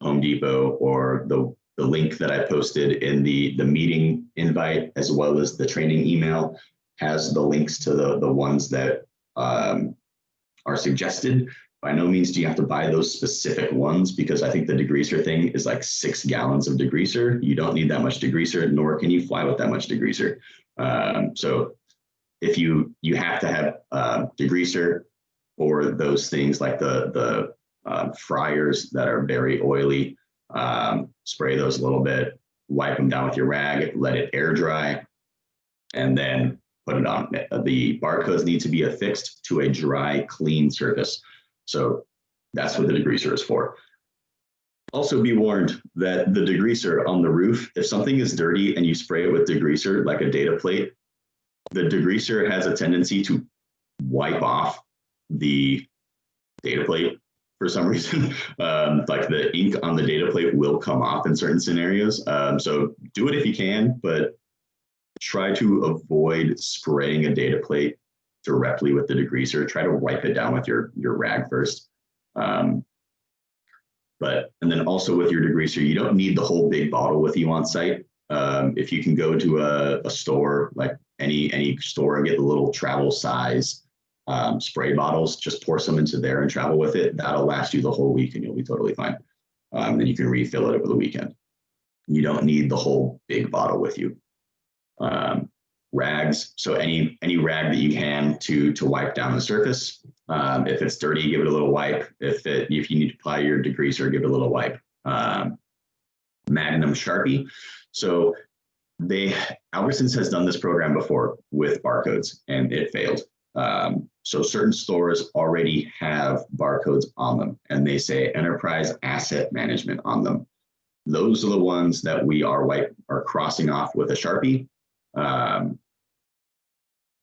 S1: Home Depot, or the link that I posted in the meeting invite, as well as the training email, has the links to the ones that are suggested. By no means do you have to buy those specific ones, because I think the degreaser thing is like 6 gallons of degreaser. You don't need that much degreaser, nor can you fly with that much degreaser. So if you have to have degreaser for those things, like the fryers that are very oily, spray those a little bit, wipe them down with your rag, let it air dry, and then put it on. The barcodes need to be affixed to a dry, clean surface. So that's what the degreaser is for. Also be warned that the degreaser on the roof, if something is dirty and you spray it with degreaser, like a data plate, the degreaser has a tendency to wipe off the data plate for some reason. Like the ink on the data plate will come off in certain scenarios. So do it if you can, but try to avoid spraying a data plate directly with the degreaser. Try to wipe it down with your rag first. And then also with your degreaser, you don't need the whole big bottle with you on site. If you can go to a store, like any store, and get the little travel size spray bottles, just pour some into there and travel with it. That'll last you the whole week and you'll be totally fine. And you can refill it over the weekend. You don't need the whole big bottle with you. Rags, so any rag that you can to wipe down the surface. If it's dirty, give it a little wipe. If you need to apply your degreaser, give it a little wipe. Magnum Sharpie. So Albertsons has done this program before with barcodes and it failed. So certain stores already have barcodes on them and they say enterprise asset management on them. Those are the ones that we are crossing off with a Sharpie.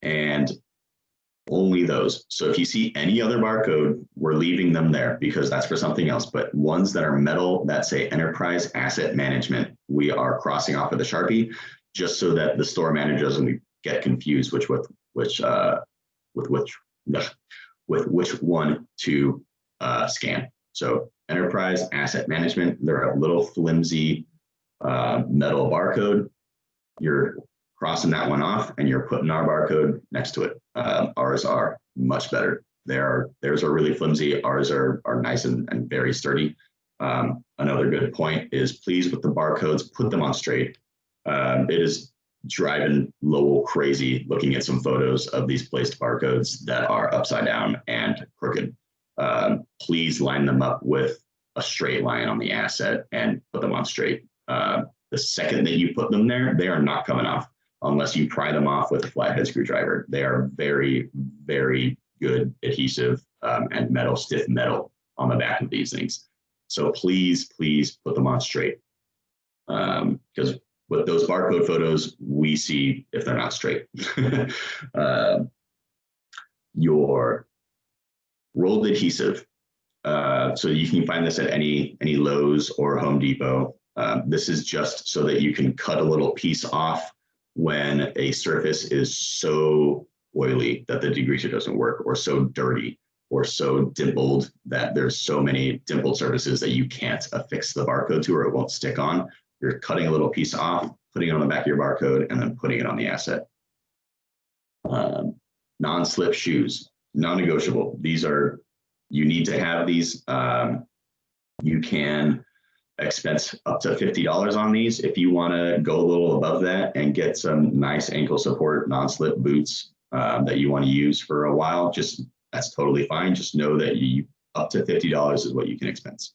S1: And only those. So if you see any other barcode, we're leaving them there because that's for something else. But ones that are metal that say enterprise asset management, we are crossing off with a Sharpie, just so that the store manager doesn't get confused with which one to scan. So enterprise asset management, they're a little flimsy metal barcode. You're crossing that one off and you're putting our barcode next to it. Ours are much better. Theirs are really flimsy. Ours are nice and very sturdy. Another good point is please with the barcodes, put them on straight. It is driving Lowell crazy looking at some photos of these placed barcodes that are upside down and crooked. Please line them up with a straight line on the asset and put them on straight. The second that you put them there, they are not coming off unless you pry them off with a flathead screwdriver. They are very, very good adhesive and stiff metal on the back of these things. So please put them on straight. Because with those barcode photos, we see if they're not straight. Your rolled adhesive. So you can find this at any Lowe's or Home Depot. This is just so that you can cut a little piece off when a surface is so oily that the degreaser doesn't work, or so dirty, or so dimpled that there's so many dimpled surfaces that you can't affix the barcode to or it won't stick on. You're cutting a little piece off, putting it on the back of your barcode, and then putting it on the asset. Non-slip shoes, non-negotiable. You need to have these. You can expense up to $50 on these. If you want to go a little above that and get some nice ankle support non-slip boots that you want to use for a while, that's totally fine. Just know that up to $50 is what you can expense.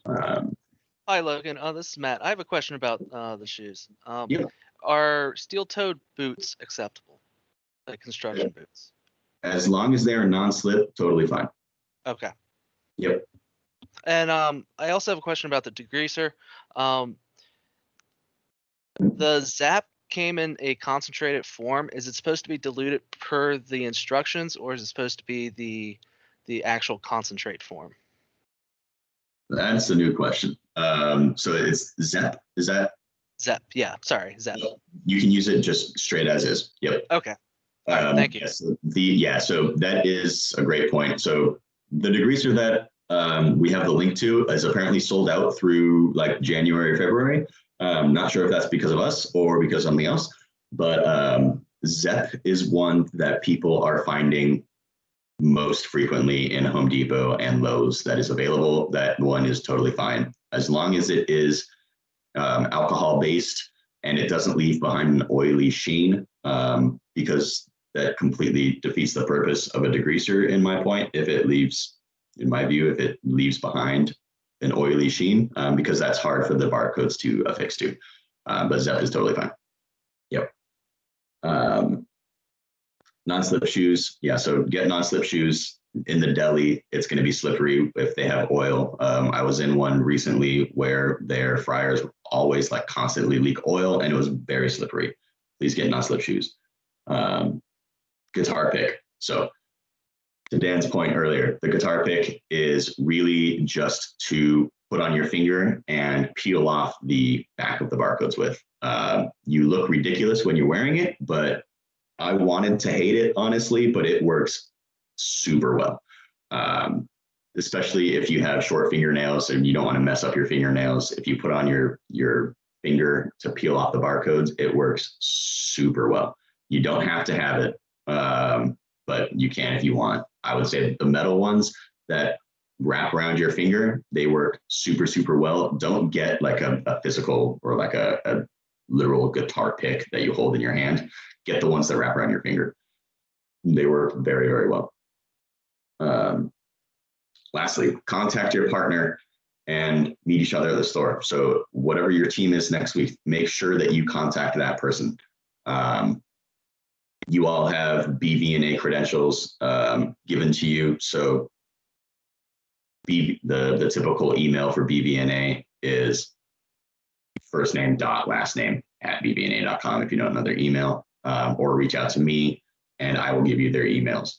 S10: Hi, Logan. This is Matt. I have a question about the shoes.
S1: Yeah.
S10: Are steel-toed boots acceptable, like construction boots?
S1: As long as they're non-slip, totally fine.
S10: Okay.
S1: Yep.
S10: And I also have a question about the degreaser. The Zap came in a concentrated form. Is it supposed to be diluted per the instructions, or is it supposed to be the actual concentrate form?
S1: That's a new question. So it's Zep. Is that?
S10: Zep. Yeah. Sorry. Zep.
S1: You can use it just straight as is. Yep.
S10: Okay. All right, thank you.
S1: So that is a great point. So the degreaser that we have the link to is apparently sold out through like January or February. Not sure if that's because of us or because of something else, but Zep is one that people are finding most frequently in Home Depot and Lowe's that is available. That one is totally fine as long as it is alcohol based and it doesn't leave behind an oily sheen, because that completely defeats the purpose of a degreaser in my point. If it leaves behind an oily sheen, because that's hard for the barcodes to affix to. But Zep is totally fine. Yep. Non-slip shoes. Yeah, so get non-slip shoes in the deli. It's going to be slippery if they have oil. I was in one recently where their fryers always like constantly leak oil and it was very slippery. Please get non-slip shoes. Guitar pick. So to Dan's point earlier, the guitar pick is really just to put on your finger and peel off the back of the barcodes with. You look ridiculous when you're wearing it, but I wanted to hate it, honestly, but it works super well. Especially if you have short fingernails and you don't want to mess up your fingernails. If you put on your finger to peel off the barcodes, it works super well. You don't have to have it, but you can if you want. I would say the metal ones that wrap around your finger, they work super, super well. Don't get like a physical or like a literal guitar pick that you hold in your hand. Get the ones that wrap around your finger. They work very, very well. Lastly, contact your partner and meet each other at the store. So whatever your team is next week, make sure that you contact that person. You all have BVNA credentials given to you. So the typical email for BVNA is first name dot last name at bbna.com if you know another email, or reach out to me and I will give you their emails.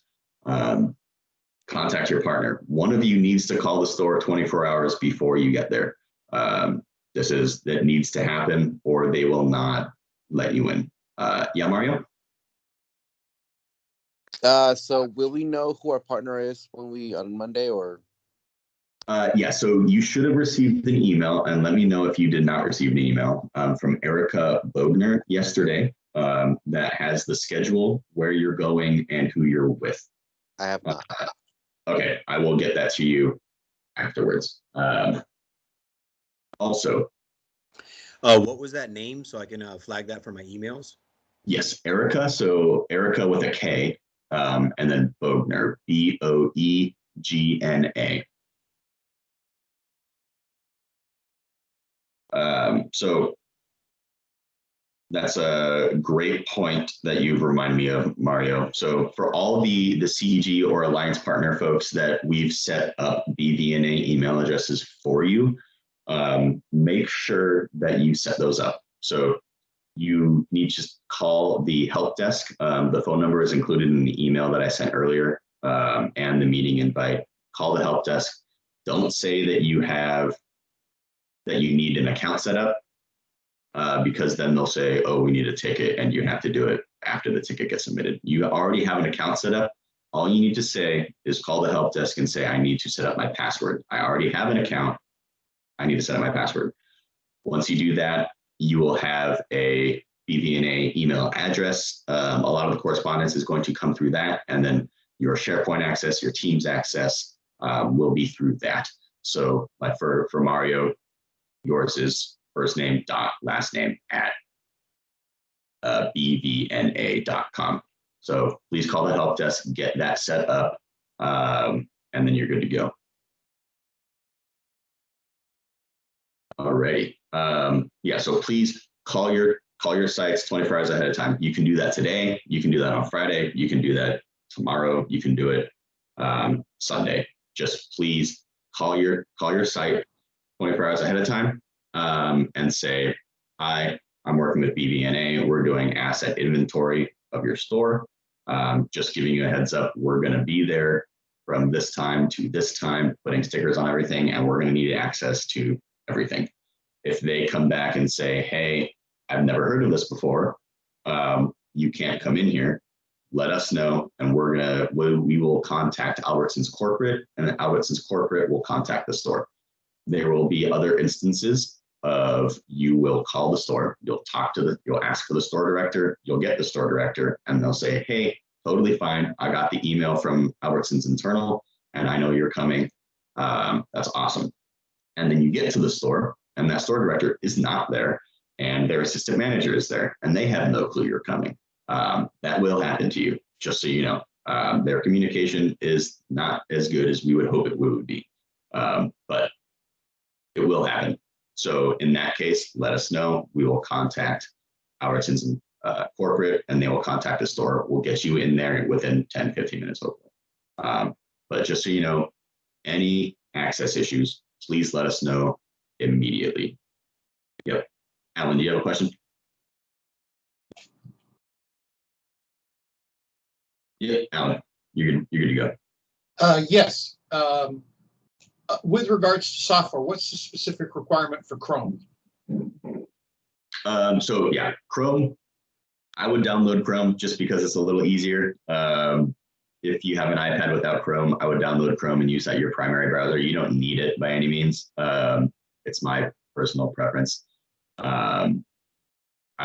S1: Contact your partner. One of you needs to call the store 24 hours before you get there. That needs to happen or they will not let you in. Yeah, Mario?
S5: So will we know who our partner is when we on Monday or?
S1: Yeah, so you should have received an email, and let me know if you did not receive an email from Erica Bogner yesterday that has the schedule, where you're going, and who you're with.
S5: I have not.
S1: Okay, I will get that to you afterwards. Also,
S9: what was that name so I can flag that for my emails?
S1: Yes, Erica. So Erica with a K, and then Bogner, Boegna. So that's a great point that you've reminded me of, Mario. So for all the CEG or Alliance Partner folks that we've set up BVNA email addresses for you, make sure that you set those up. So you need to call the help desk. The phone number is included in the email that I sent earlier, and the meeting invite. Call the help desk. Don't say that you need an account set up, because then they'll say, oh, we need a ticket, and you have to do it after the ticket gets submitted. You already have an account set up. All you need to say is call the help desk and say, I need to set up my password. I already have an account. I need to set up my password. Once you do that, you will have a BVNA email address. A lot of the correspondence is going to come through that, and then your SharePoint access, your Teams access will be through that. So like for Mario, yours is first name dot last name at bvna.com. So please call the help desk, get that set up, and then you're good to go. Alrighty. Yeah, so please call your sites 24 hours ahead of time. You can do that today. You can do that on Friday. You can do that tomorrow. You can do it Sunday. Just please call your site 24 hours ahead of time, and say, hi, I'm working with BVNA. We're doing asset inventory of your store. Just giving you a heads up, we're going to be there from this time to this time, putting stickers on everything, and we're going to need access to everything. If they come back and say, hey, I've never heard of this before, you can't come in here, let us know, and we will contact Albertsons corporate, and Albertsons corporate will contact the store. There will be other instances of you will call the store, you'll ask for the store director, you'll get the store director, and they'll say, hey, totally fine. I got the email from Albertsons internal, and I know you're coming. That's awesome. And then you get to the store, and that store director is not there, and their assistant manager is there, and they have no clue you're coming. That will happen to you, just so you know. Their communication is not as good as we would hope it would be, but it will happen. So in that case, let us know. We will contact Albertsons corporate, and they will contact the store. We'll get you in there within 10, 15 minutes, hopefully. But just so you know, any access issues, please let us know immediately. Yep. Alan, do you have a question? Yeah, Alan, you're good to go.
S4: Yes. With regards to software, what's the specific requirement for Chrome?
S1: So yeah, Chrome, I would download Chrome just because it's a little easier. If you have an iPad without Chrome, I would download Chrome and use that your primary browser. You don't need it by any means. It's my personal preference. I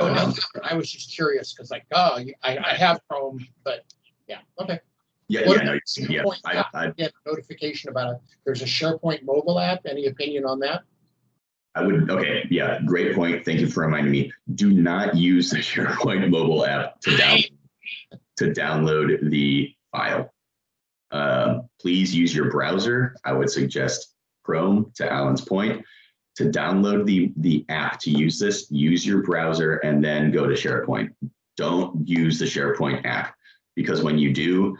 S1: would
S4: I was just curious because like, I have Chrome, but yeah, okay.
S1: Yeah,
S4: What
S1: yeah, no, yeah.
S4: SharePoint app?
S1: I
S4: Get a notification about there's a SharePoint mobile app. Any opinion on that?
S1: would, okay, yeah, great point. Thank you for reminding me. Do not use the SharePoint mobile app to download the file. Please use your browser. I would suggest Chrome, to Alan's point. To download the app to use this, use your browser and then go to SharePoint. Don't use the SharePoint app, because when you do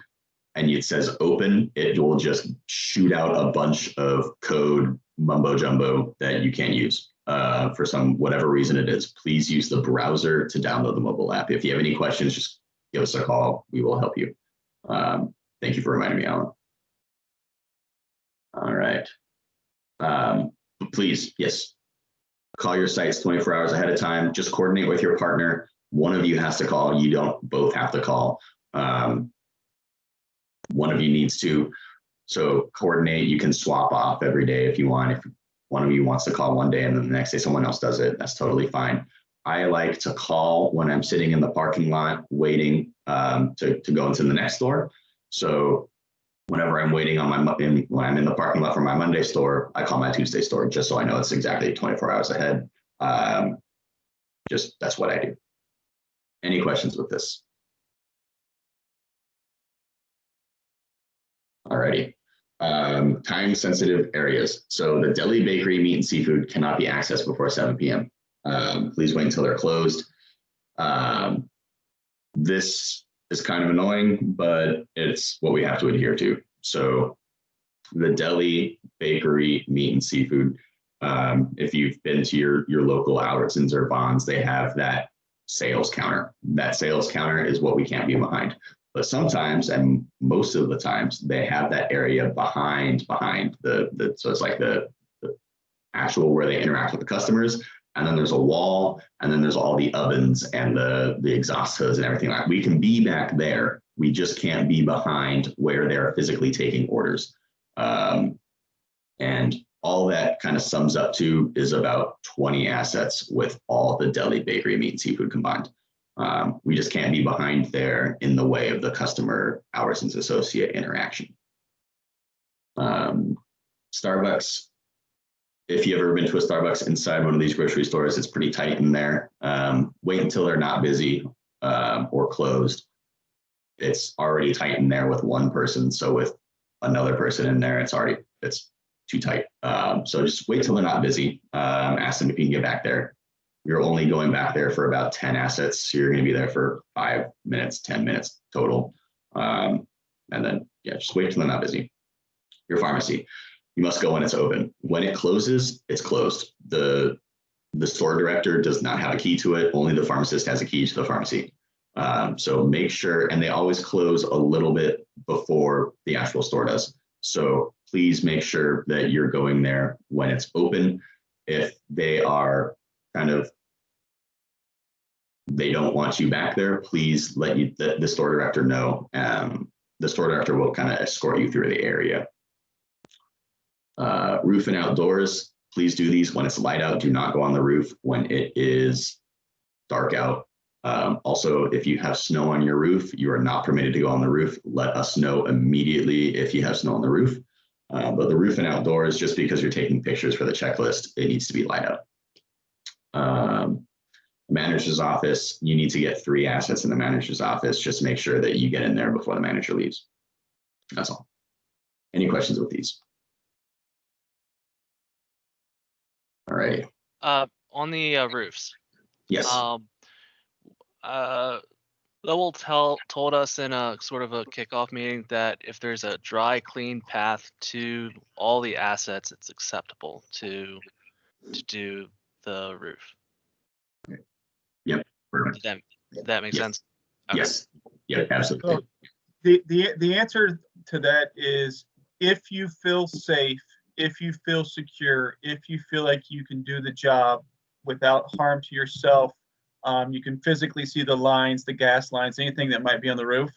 S1: and it says open, it will just shoot out a bunch of code mumbo jumbo that you can't use for whatever reason it is. Please use the browser to download the mobile app. If you have any questions, just give us a call. We will help you. Thank you for reminding me, Alan. All right. Please, yes, call your sites 24 hours ahead of time. Just coordinate with your partner. One of you has to call. You don't both have to call. One of you needs to. So coordinate. You can swap off every day if you want. If one of you wants to call one day and then the next day someone else does it, that's totally fine. I like to call when I'm sitting in the parking lot waiting to go into the next store. So whenever I'm waiting on when I'm in the parking lot for my Monday store, I call my Tuesday store just so I know it's exactly 24 hours ahead. Just that's what I do. Any questions with this? Alrighty. Time sensitive areas. So the deli, bakery, meat and seafood cannot be accessed before 7 p.m. Please wait until they're closed. This is kind of annoying, but it's what we have to adhere to. So the deli, bakery, meat and seafood, if you've been to your local Albertsons or Bonds, they have that sales counter. That sales counter is what we can't be behind. But sometimes, and most of the times, they have that area behind the so it's like the actual where they interact with the customers. And then there's a wall, and then there's all the ovens and the exhaust hoods and everything like that. We can be back there. We just can't be behind where they're physically taking orders. And all that kind of sums up to is about 20 assets with all the deli, bakery, meat, and seafood combined. We just can't be behind there in the way of the customer Albertsons associate interaction. Starbucks. If you've ever been to a Starbucks inside one of these grocery stores, it's pretty tight in there. Wait until they're not busy or closed. It's already tight in there with one person. So with another person in there, it's too tight. So just wait till they're not busy. Ask them if you can get back there. You're only going back there for about 10 assets. So you're going to be there for 5 minutes, 10 minutes total. And then, yeah, just wait till they're not busy. Your pharmacy. You must go when it's open. When it closes, it's closed. The store director does not have a key to it. Only the pharmacist has a key to the pharmacy. So make sure, and they always close a little bit before the actual store does. So please make sure that you're going there when it's open. If they are they don't want you back there, please let the store director know. The store director will kind of escort you through the area. Roof and outdoors, please do these when it's light out. Do not go on the roof when it is dark out. Also, if you have snow on your roof, you are not permitted to go on the roof. Let us know immediately if you have snow on the roof. But the roof and outdoors, just because you're taking pictures for the checklist, it needs to be light out. Manager's office, you need to get 3 assets in the manager's office. Just make sure that you get in there before the manager leaves. That's all. Any questions with these? All right.
S10: On the roofs.
S1: Yes.
S10: Lowell told us in a sort of a kickoff meeting that if there's a dry, clean path to all the assets, it's acceptable to do the roof.
S1: Yep. Perfect.
S10: Did that make sense?
S1: Okay. Yes. Yeah, absolutely.
S2: So the answer to that is if you feel safe, if you feel secure, if you feel like you can do the job without harm to yourself, you can physically see the lines, the gas lines, anything that might be on the roof,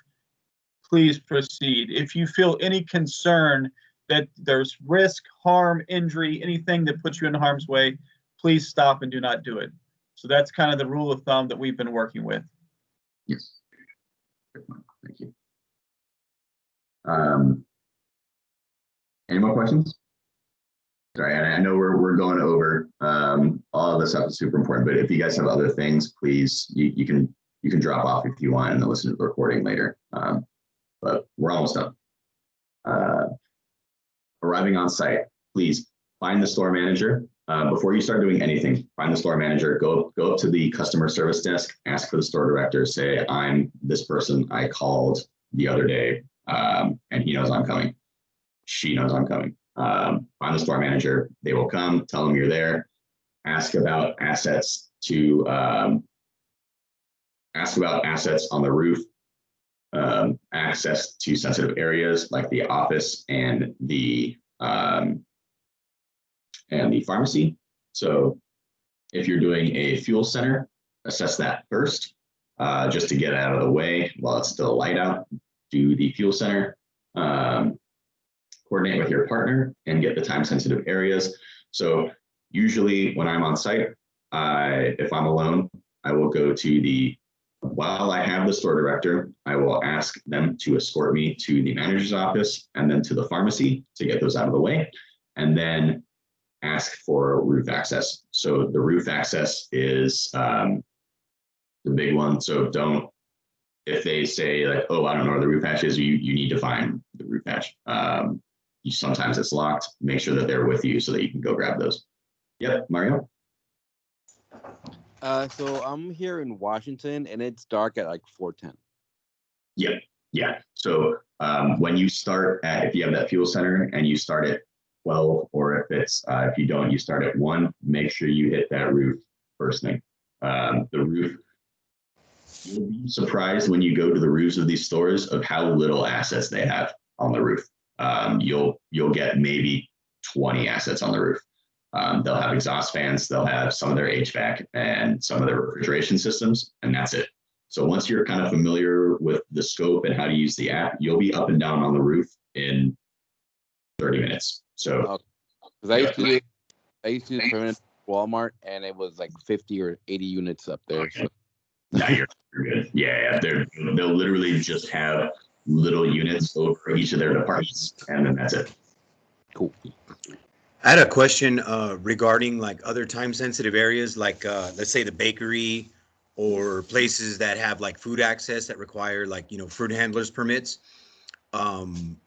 S2: please proceed. If you feel any concern that there's risk, harm, injury, anything that puts you in harm's way, please stop and do not do it. So that's kind of the rule of thumb that we've been working with.
S1: Yes. Good point. Thank you. Any more questions? Sorry, I know we're going over all of this stuff is super important, but if you guys have other things, please you can drop off if you want and then listen to the recording later. But we're almost done. Arriving on site, please find the store manager. Before you start doing anything, find the store manager, go up to the customer service desk, ask for the store director, say, I'm this person I called the other day, and he knows I'm coming. She knows I'm coming. Find the store manager, they will come, tell them you're there, ask about assets on the roof, access to sensitive areas like the office and the pharmacy. So if you're doing a fuel center, assess that first, just to get it out of the way while it's still light out. Do the fuel center, coordinate with your partner and get the time sensitive areas. So usually when I'm on site, if I'm alone, I will go to while I have the store director, I will ask them to escort me to the manager's office and then to the pharmacy to get those out of the way, and then ask for roof access. So the roof access is the big one. So if they say like, oh, I don't know where the roof hatch is, you need to find the roof hatch. Sometimes it's locked. Make sure that they're with you so that you can go grab those. Yep, Mario?
S5: So I'm here in Washington and it's dark at like 4:10.
S1: Yeah. So when you start if you have that fuel center and you start at 12, or if you don't, you start at 1, make sure you hit that roof first thing. The roof, you'll be surprised when you go to the roofs of these stores of how little assets they have on the roof. You'll get maybe 20 assets on the roof. They'll have exhaust fans, they'll have some of their HVAC and some of their refrigeration systems, and that's it. So once you're kind of familiar with the scope and how to use the app, you'll be up and down on the roof in 30 minutes. So
S5: I used to do permanent Walmart and it was like 50 or 80 units up there.
S1: Okay. So. No, you're good. Yeah. They'll literally just have little units over each of their departments, and then that's it.
S5: Cool.
S9: I had a question regarding like other time sensitive areas, like let's say the bakery or places that have like food access that require like, fruit handlers permits.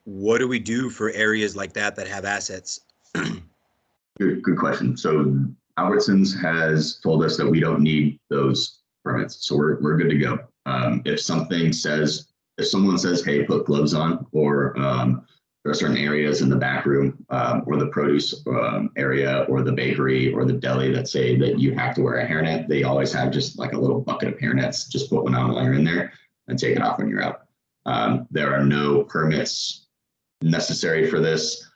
S9: What do we do for areas like that have assets?
S1: Good question. So Albertsons has told us that we don't need those permits, so we're good to go. If someone says, hey, put gloves on, or there are certain areas in the back room or the produce area or the bakery or the deli that say that you have to wear a hairnet, they always have just like a little bucket of hairnets. Just put one on while you're in there and take it off when you're out. There are no permits necessary for this.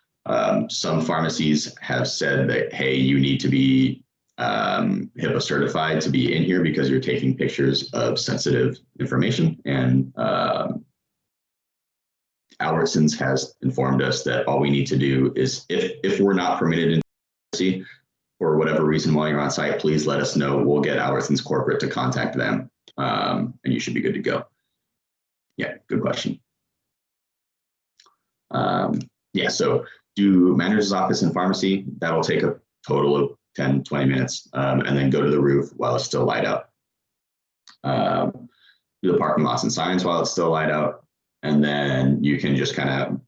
S1: Some pharmacies have said that, hey, you need to be HIPAA certified to be in here because you're taking pictures of sensitive information. And Albertsons has informed us that all we need to do is, if we're not permitted in pharmacy for whatever reason while you're on site, please let us know. We'll get Albertsons corporate to contact them, and you should be good to go. Yeah, good question. So do manager's office and pharmacy. That will take a total of 10, 20 minutes, and then go to the roof while it's still light out. Do the parking lots and signs while it's still light out. And then you can just kind of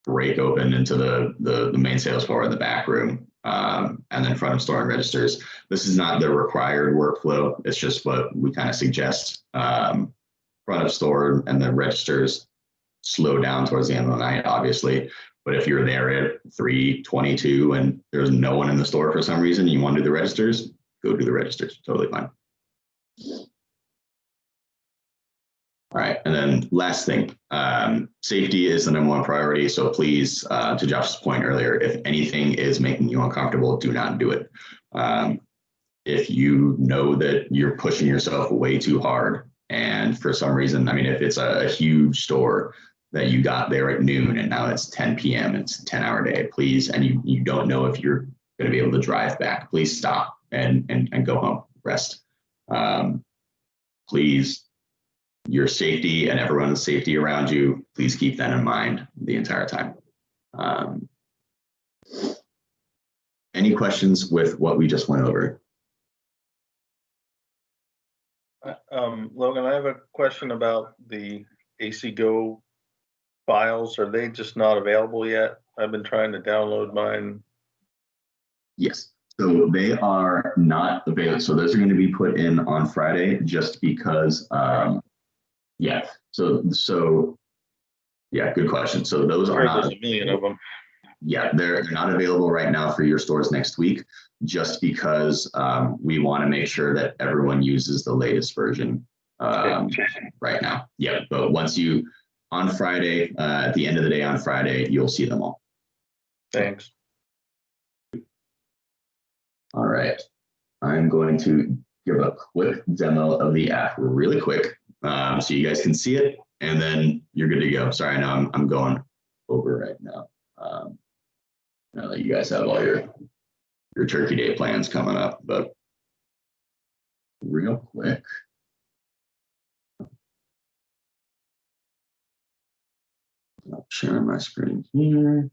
S1: break open into the main sales floor in the back room, and then front of store and registers. This is not the required workflow. It's just what we kind of suggest. Front of store and the registers slow down towards the end of the night, obviously. But if you're there at 3:22 and there's no one in the store for some reason, and you want to do the registers, go do the registers. Totally fine. All right, and then last thing, safety is the #1 priority. So please, to Josh's point earlier, if anything is making you uncomfortable, do not do it. If you know that you're pushing yourself way too hard, and for some reason, if it's a huge store that you got there at noon and now it's 10 p.m. and it's a 10-hour day, please, and you don't know if you're going to be able to drive back, please stop and go home. rest. Please, your safety and everyone's safety around you, please keep that in mind the entire time. Any questions with what we just went over?
S6: Logan, I have a question about the AC Go files. Are they just not available yet? I've been trying to download mine.
S1: Yes, so they are not available. So those are going to be put in on Friday just because, yeah. So yeah, good question. So those are not.
S6: There's a million of them.
S1: Yeah, they're not available right now for your stores next week, just because we want to make sure that everyone uses the latest version right now. Yeah, but once you, on Friday, at the end of the day on Friday, you'll see them all.
S6: Thanks.
S1: All right, I'm going to give a quick demo of the app really quick so you guys can see it, and then you're good to go. Sorry, I know I'm going over right now. Now that you guys have all your Turkey Day plans coming up, but real quick. I'll share my screen here.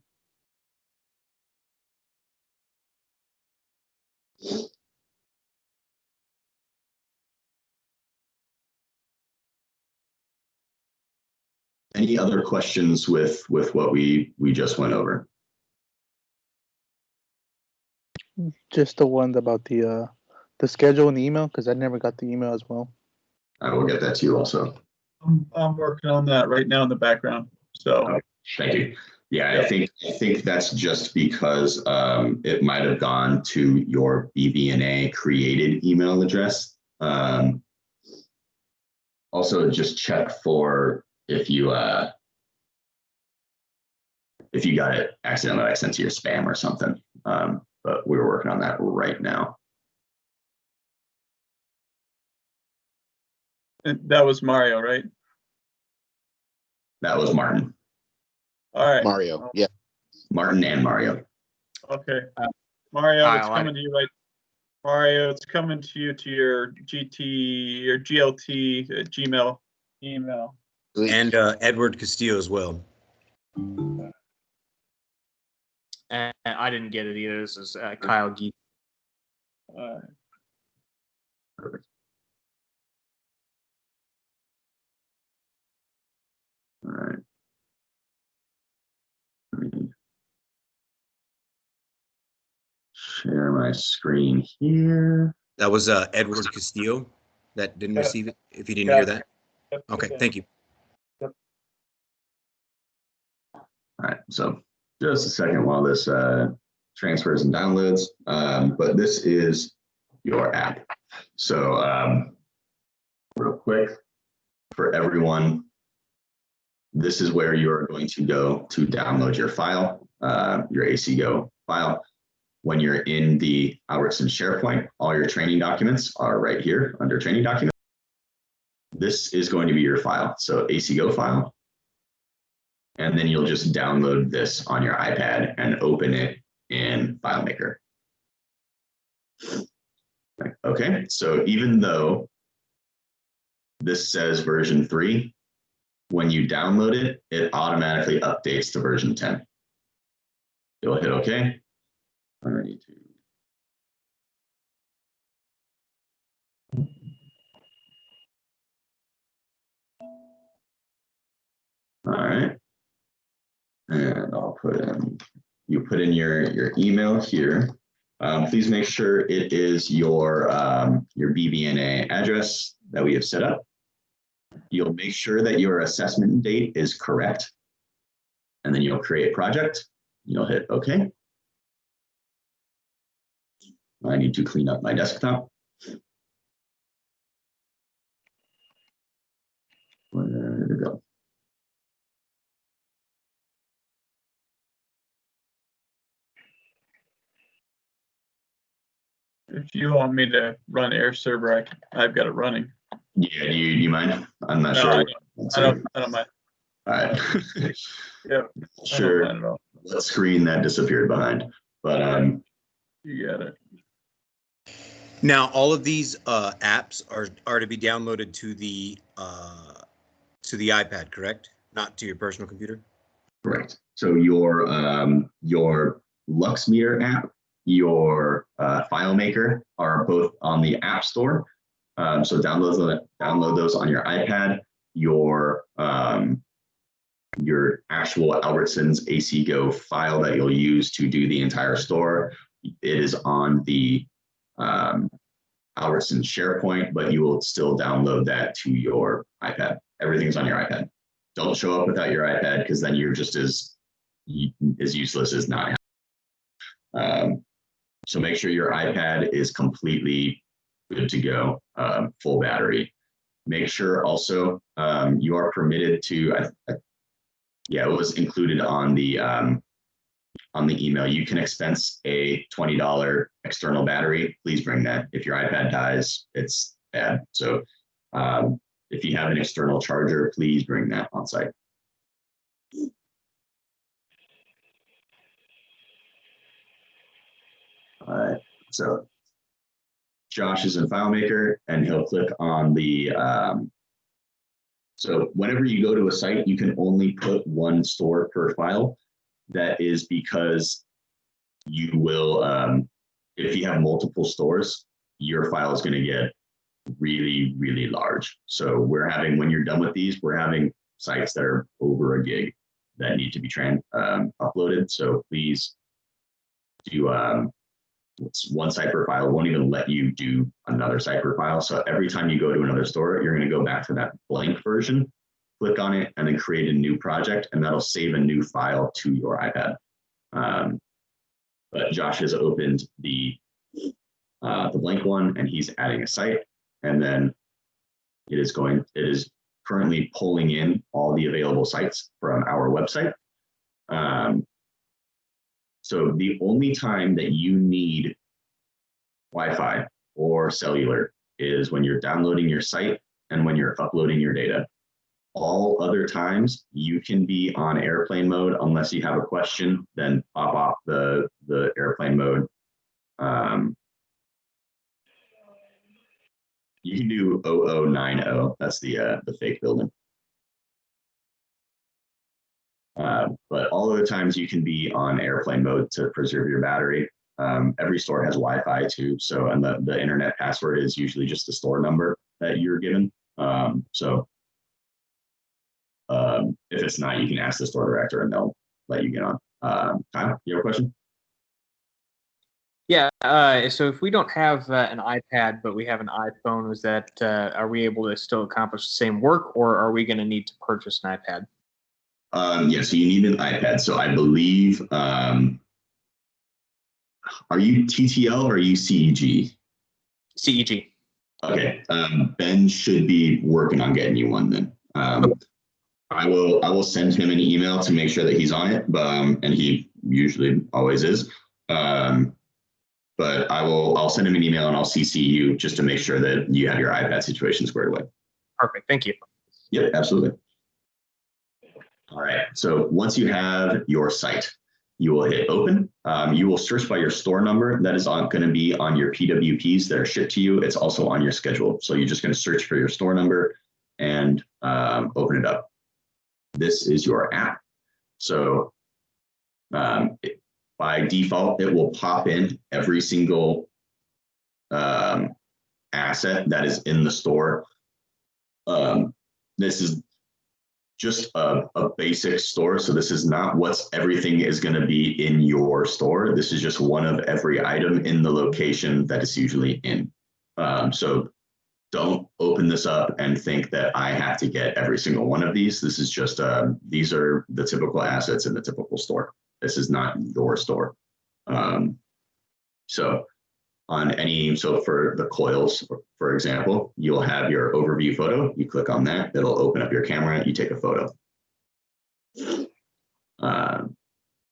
S1: Any other questions with what we just went over?
S7: Just the one about the schedule and the email, because I never got the email as well.
S1: I will get that to you also.
S2: I'm working on that right now in the background. So
S1: thank you. Yeah, I think that's just because it might have gone to your BBNA created email address. Also, just check for if you got it accidentally like sent to your spam or something. But we're working on that right now.
S2: And that was Mario, right?
S1: That was Martin.
S2: All right.
S5: Mario, yeah.
S1: Martin and Mario.
S2: Okay. Mario, it's coming to you right. Mario, it's coming to you to your GLT Gmail email.
S9: And Edward Castillo as well.
S11: And I didn't get it either. This is Kyle Geek.
S1: Perfect. All right. Let me share my screen here.
S9: That was Edward Castillo that didn't receive it, if you didn't hear that. Okay, thank you.
S2: Yep.
S1: All right, so just a second while this transfers and downloads, but this is your app. So real quick, for everyone, this is where you're going to go to download your file, your ACGO file. When you're in the Albertsons SharePoint, all your training documents are right here under training documents. This is going to be your file. So ACGO file. And then you'll just download this on your iPad and open it in Filemaker. Okay, so even though this says version 3, when you download it, it automatically updates to version 10. You'll hit OK. I need to. All right. And I'll put in, you put in your email here. Please make sure it is your BBNA address that we have set up. You'll make sure that your assessment date is correct. And then you'll create project. You'll hit OK. I need to clean up my desktop. Where did it go?
S2: If you want me to run air server, I've got it running.
S1: Yeah, do you mind? I'm not
S2: No,
S1: sure.
S2: I don't mind.
S1: All right.
S2: Yeah.
S1: Sure.
S2: I don't mind at all.
S1: What screen that disappeared behind, but
S2: You got it.
S9: Now, all of these apps are to be downloaded to the iPad, correct? Not to your personal computer?
S1: Correct. So your LuxMeter app, your Filemaker are both on the App Store. So download those on your iPad. Your actual Albertsons AC Go file that you'll use to do the entire store, it is on the Albertsons SharePoint, but you will still download that to your iPad. Everything's on your iPad. Don't show up without your iPad, because then you're just as useless as not having. So make sure your iPad is completely good to go, full battery. Make sure also you are permitted to. Yeah, it was included on the email. You can expense a $20 external battery. Please bring that. If your iPad dies, it's bad. So if you have an external charger, please bring that on site. All right, so Josh is in FileMaker, and he'll click on the, so whenever you go to a site, you can only put one store per file. That is because you will, if you have multiple stores, your file is going to get really, really large. So when you're done with these, we're having sites that are over a gig that need to be uploaded. So please do, it's one site per file. It won't even let you do another site per file. So every time you go to another store, you're going to go back to that blank version, click on it, and then create a new project, and that'll save a new file to your iPad. But Josh has opened the blank one, and he's adding a site, and then it is currently pulling in all the available sites from our website. So the only time that you need Wi-Fi or cellular is when you're downloading your site and when you're uploading your data. All other times you can be on airplane mode unless you have a question, then pop off the airplane mode. You can do 0090. That's the fake building. But all other times you can be on airplane mode to preserve your battery. Every store has Wi-Fi too, so and the internet password is usually just the store number that you're given. If it's not, you can ask the store director and they'll let you get on. Kyle, you have a question?
S11: Yeah. So if we don't have an iPad, but we have an iPhone, is that are we able to still accomplish the same work, or are we going to need to purchase an iPad?
S1: Yeah, so you need an iPad. So I believe, are you TTL or are you CEG?
S11: CEG.
S1: Okay, Ben should be working on getting you one then. I will send him an email to make sure that he's on it, and he usually always is. But I'll send him an email and I'll CC you just to make sure that you have your iPad situation squared away.
S11: Perfect. Thank you.
S1: Yep, absolutely. All right, so once you have your site, you will hit open. You will search by your store number. That is going to be on your PWPs that are shipped to you. It's also on your schedule. So you're just going to search for your store number and open it up. This is your app. So by default, it will pop in every single asset that is in the store. This is just a basic store. So this is not everything is going to be in your store. This is just one of every item in the location that it's usually in. So don't open this up and think that I have to get every single one of these. This is just, these are the typical assets in the typical store. This is not your store. So for the coils, for example, you'll have your overview photo. You click on that, it'll open up your camera, you take a photo.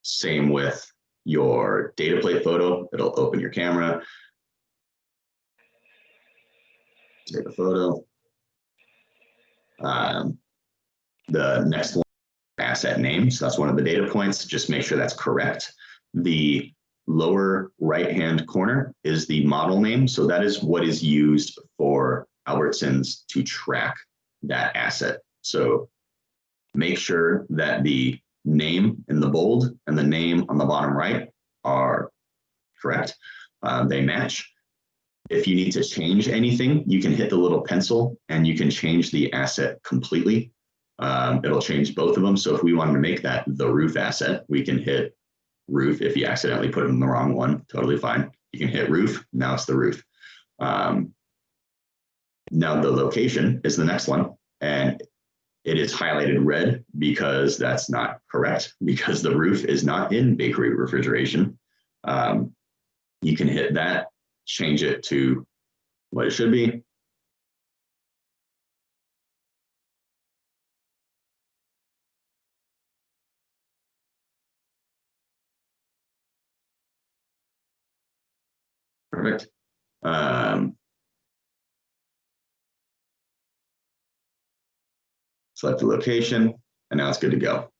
S1: Same with your data plate photo, it'll open your camera, take a photo. The next one, asset name, so that's one of the data points, just make sure that's correct. The lower right-hand corner is the model name. So that is what is used for Albertsons to track that asset. So make sure that the name in the bold and the name on the bottom right are correct. They match. If you need to change anything, you can hit the little pencil and you can change the asset completely. It'll change both of them. So if we wanted to make that the roof asset, we can hit roof. If you accidentally put it in the wrong one, totally fine. You can hit roof. Now it's the roof. Now the location is the next one, and it is highlighted red because that's not correct, because the roof is not in bakery refrigeration. You can hit that, change it to what it should be. Perfect. Select the location, and now it's good to go.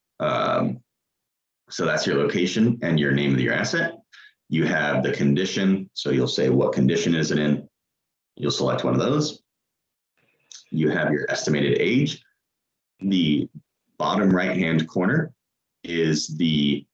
S1: So that's your location and your name of your asset. You have the condition, so you'll say what condition is it in. You'll select one of those. You have your estimated age. The bottom right-hand corner is the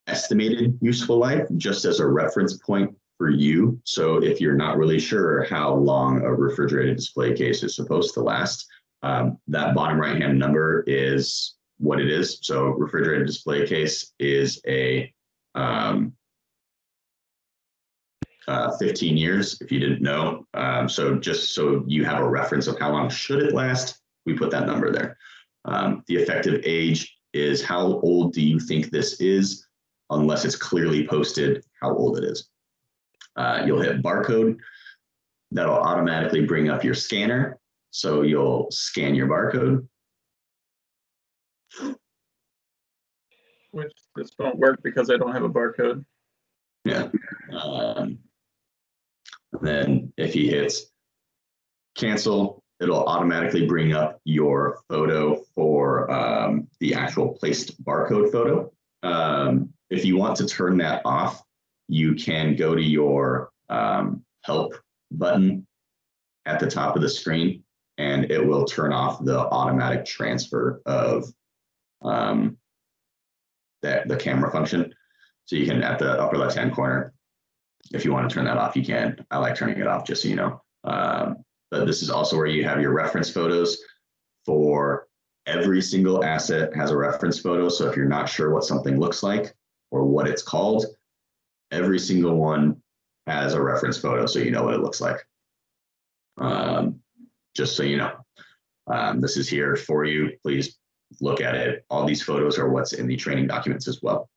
S1: estimated useful life, just as a reference point for you. So if you're not really sure how long a refrigerated display case is supposed to last, that bottom right-hand number is what it is. So refrigerated display case is a 15 years, if you didn't know. So just so you have a reference of how long should it last, we put that number there. The effective age is how old do you think this is, unless it's clearly posted how old it is. You'll hit barcode. That'll automatically bring up your scanner. So you'll scan your barcode.
S2: Which this won't work because I don't have a barcode.
S1: Yeah. Then if he hits cancel, it'll automatically bring up your photo for the actual placed barcode photo. If you want to turn that off, you can go to your help button at the top of the screen, and it will turn off the automatic transfer of the camera function. So you can, at the upper left-hand corner, if you want to turn that off, you can. I like turning it off, just so you know. But this is also where you have your reference photos. For every single asset has a reference photo. So if you're not sure what something looks like or what it's called, every single one has a reference photo, so you know what it looks like. Just so you know, this is here for you. Please look at it. All these photos are what's in the training documents as well.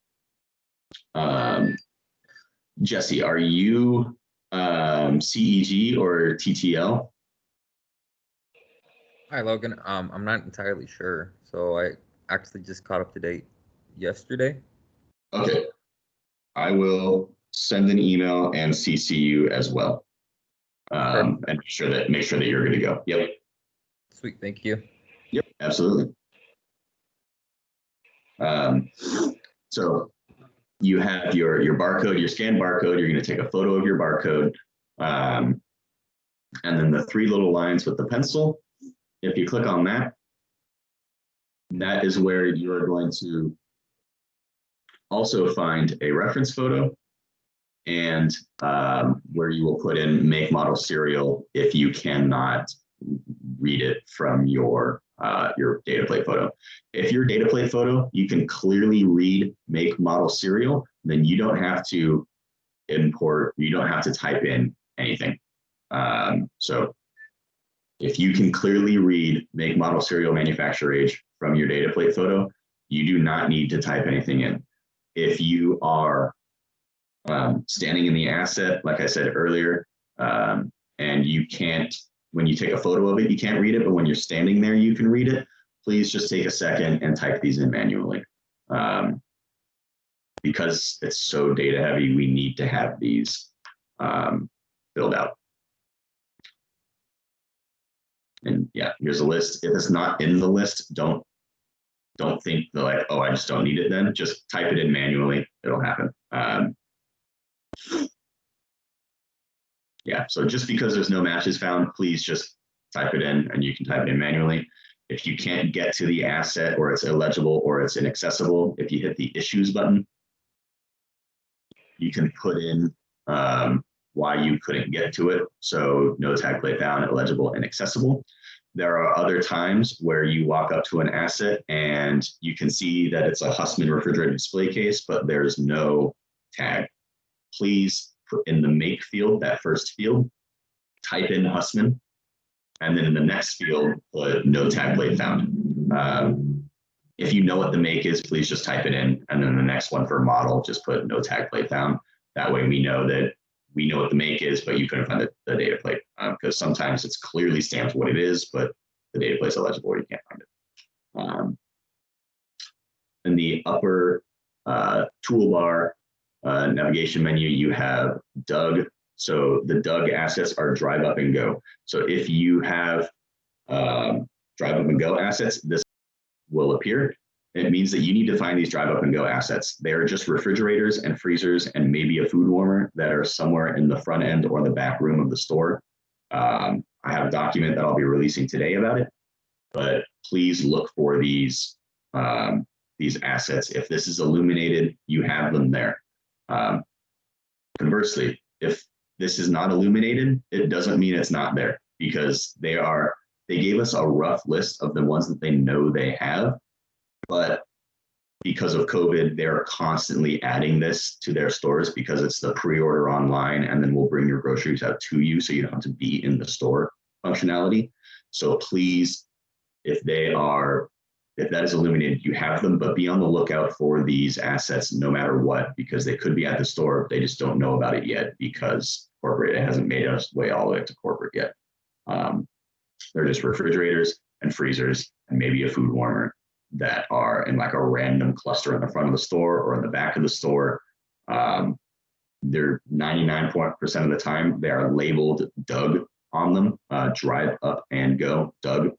S1: Jesse, are you CEG or TTL?
S12: Hi, Logan. I'm not entirely sure. So I actually just caught up to date yesterday.
S1: Okay. I will send an email and CC you as well. And make sure that you're good to go. Yep.
S12: Sweet. Thank you.
S1: Yep, absolutely. So you have your barcode, your scanned barcode. You're going to take a photo of your barcode. And then the three little lines with the pencil. If you click on that, that is where you're going to also find a reference photo, and where you will put in make, model, serial if you cannot read it from your data plate photo. If your data plate photo, you can clearly read make, model, serial, then you don't have to import, you don't have to type in anything. So if you can clearly read make, model, serial, manufacturer, age from your data plate photo, you do not need to type anything in. If you are standing in the asset, like I said earlier, and you can't, when you take a photo of it, you can't read it, but when you're standing there, you can read it, please just take a second and type these in manually. Because it's so data heavy, we need to have these filled out. And yeah, here's a list. If it's not in the list, don't think like, oh, I just don't need it then. Just type it in manually. It'll happen. Yeah, so just because there's no matches found, please just type it in, and you can type it in manually. If you can't get to the asset, or it's illegible or it's inaccessible, if you hit the issues button, you can put in why you couldn't get to it. So no tag plate found, illegible, inaccessible. There are other times where you walk up to an asset and you can see that it's a Hussman refrigerated display case, but there's no tag. Please put in the make field, that first field, type in Hussman, and then in the next field, put no tag plate found. If you know what the make is, please just type it in. And then the next one for model, just put no tag plate found. That way we know what the make is, but you couldn't find the data plate, because sometimes it's clearly stamped what it is, but the data plate's illegible or you can't find it. In the upper toolbar navigation menu, you have Doug. So the Doug assets are drive up and go. So if you have drive up and go assets, this will appear. It means that you need to find these drive up and go assets. They're just refrigerators and freezers and maybe a food warmer that are somewhere in the front end or the back room of the store. I have a document that I'll be releasing today about it, but please look for these assets. If this is illuminated, you have them there. Conversely, if this is not illuminated, it doesn't mean it's not there, because they gave us a rough list of the ones that they know they have, but because of COVID, they're constantly adding this to their stores because it's the pre-order online, and then we'll bring your groceries out to you, so you don't have to be in the store functionality. So please, if that is illuminated, you have them, but be on the lookout for these assets no matter what, because they could be at the store. They just don't know about it yet because corporate hasn't made us way all the way to corporate yet. They're just refrigerators and freezers and maybe a food warmer that are in like a random cluster in the front of the store or in the back of the store. They're 99% of the time, they are labeled Doug on them, drive up and go Doug,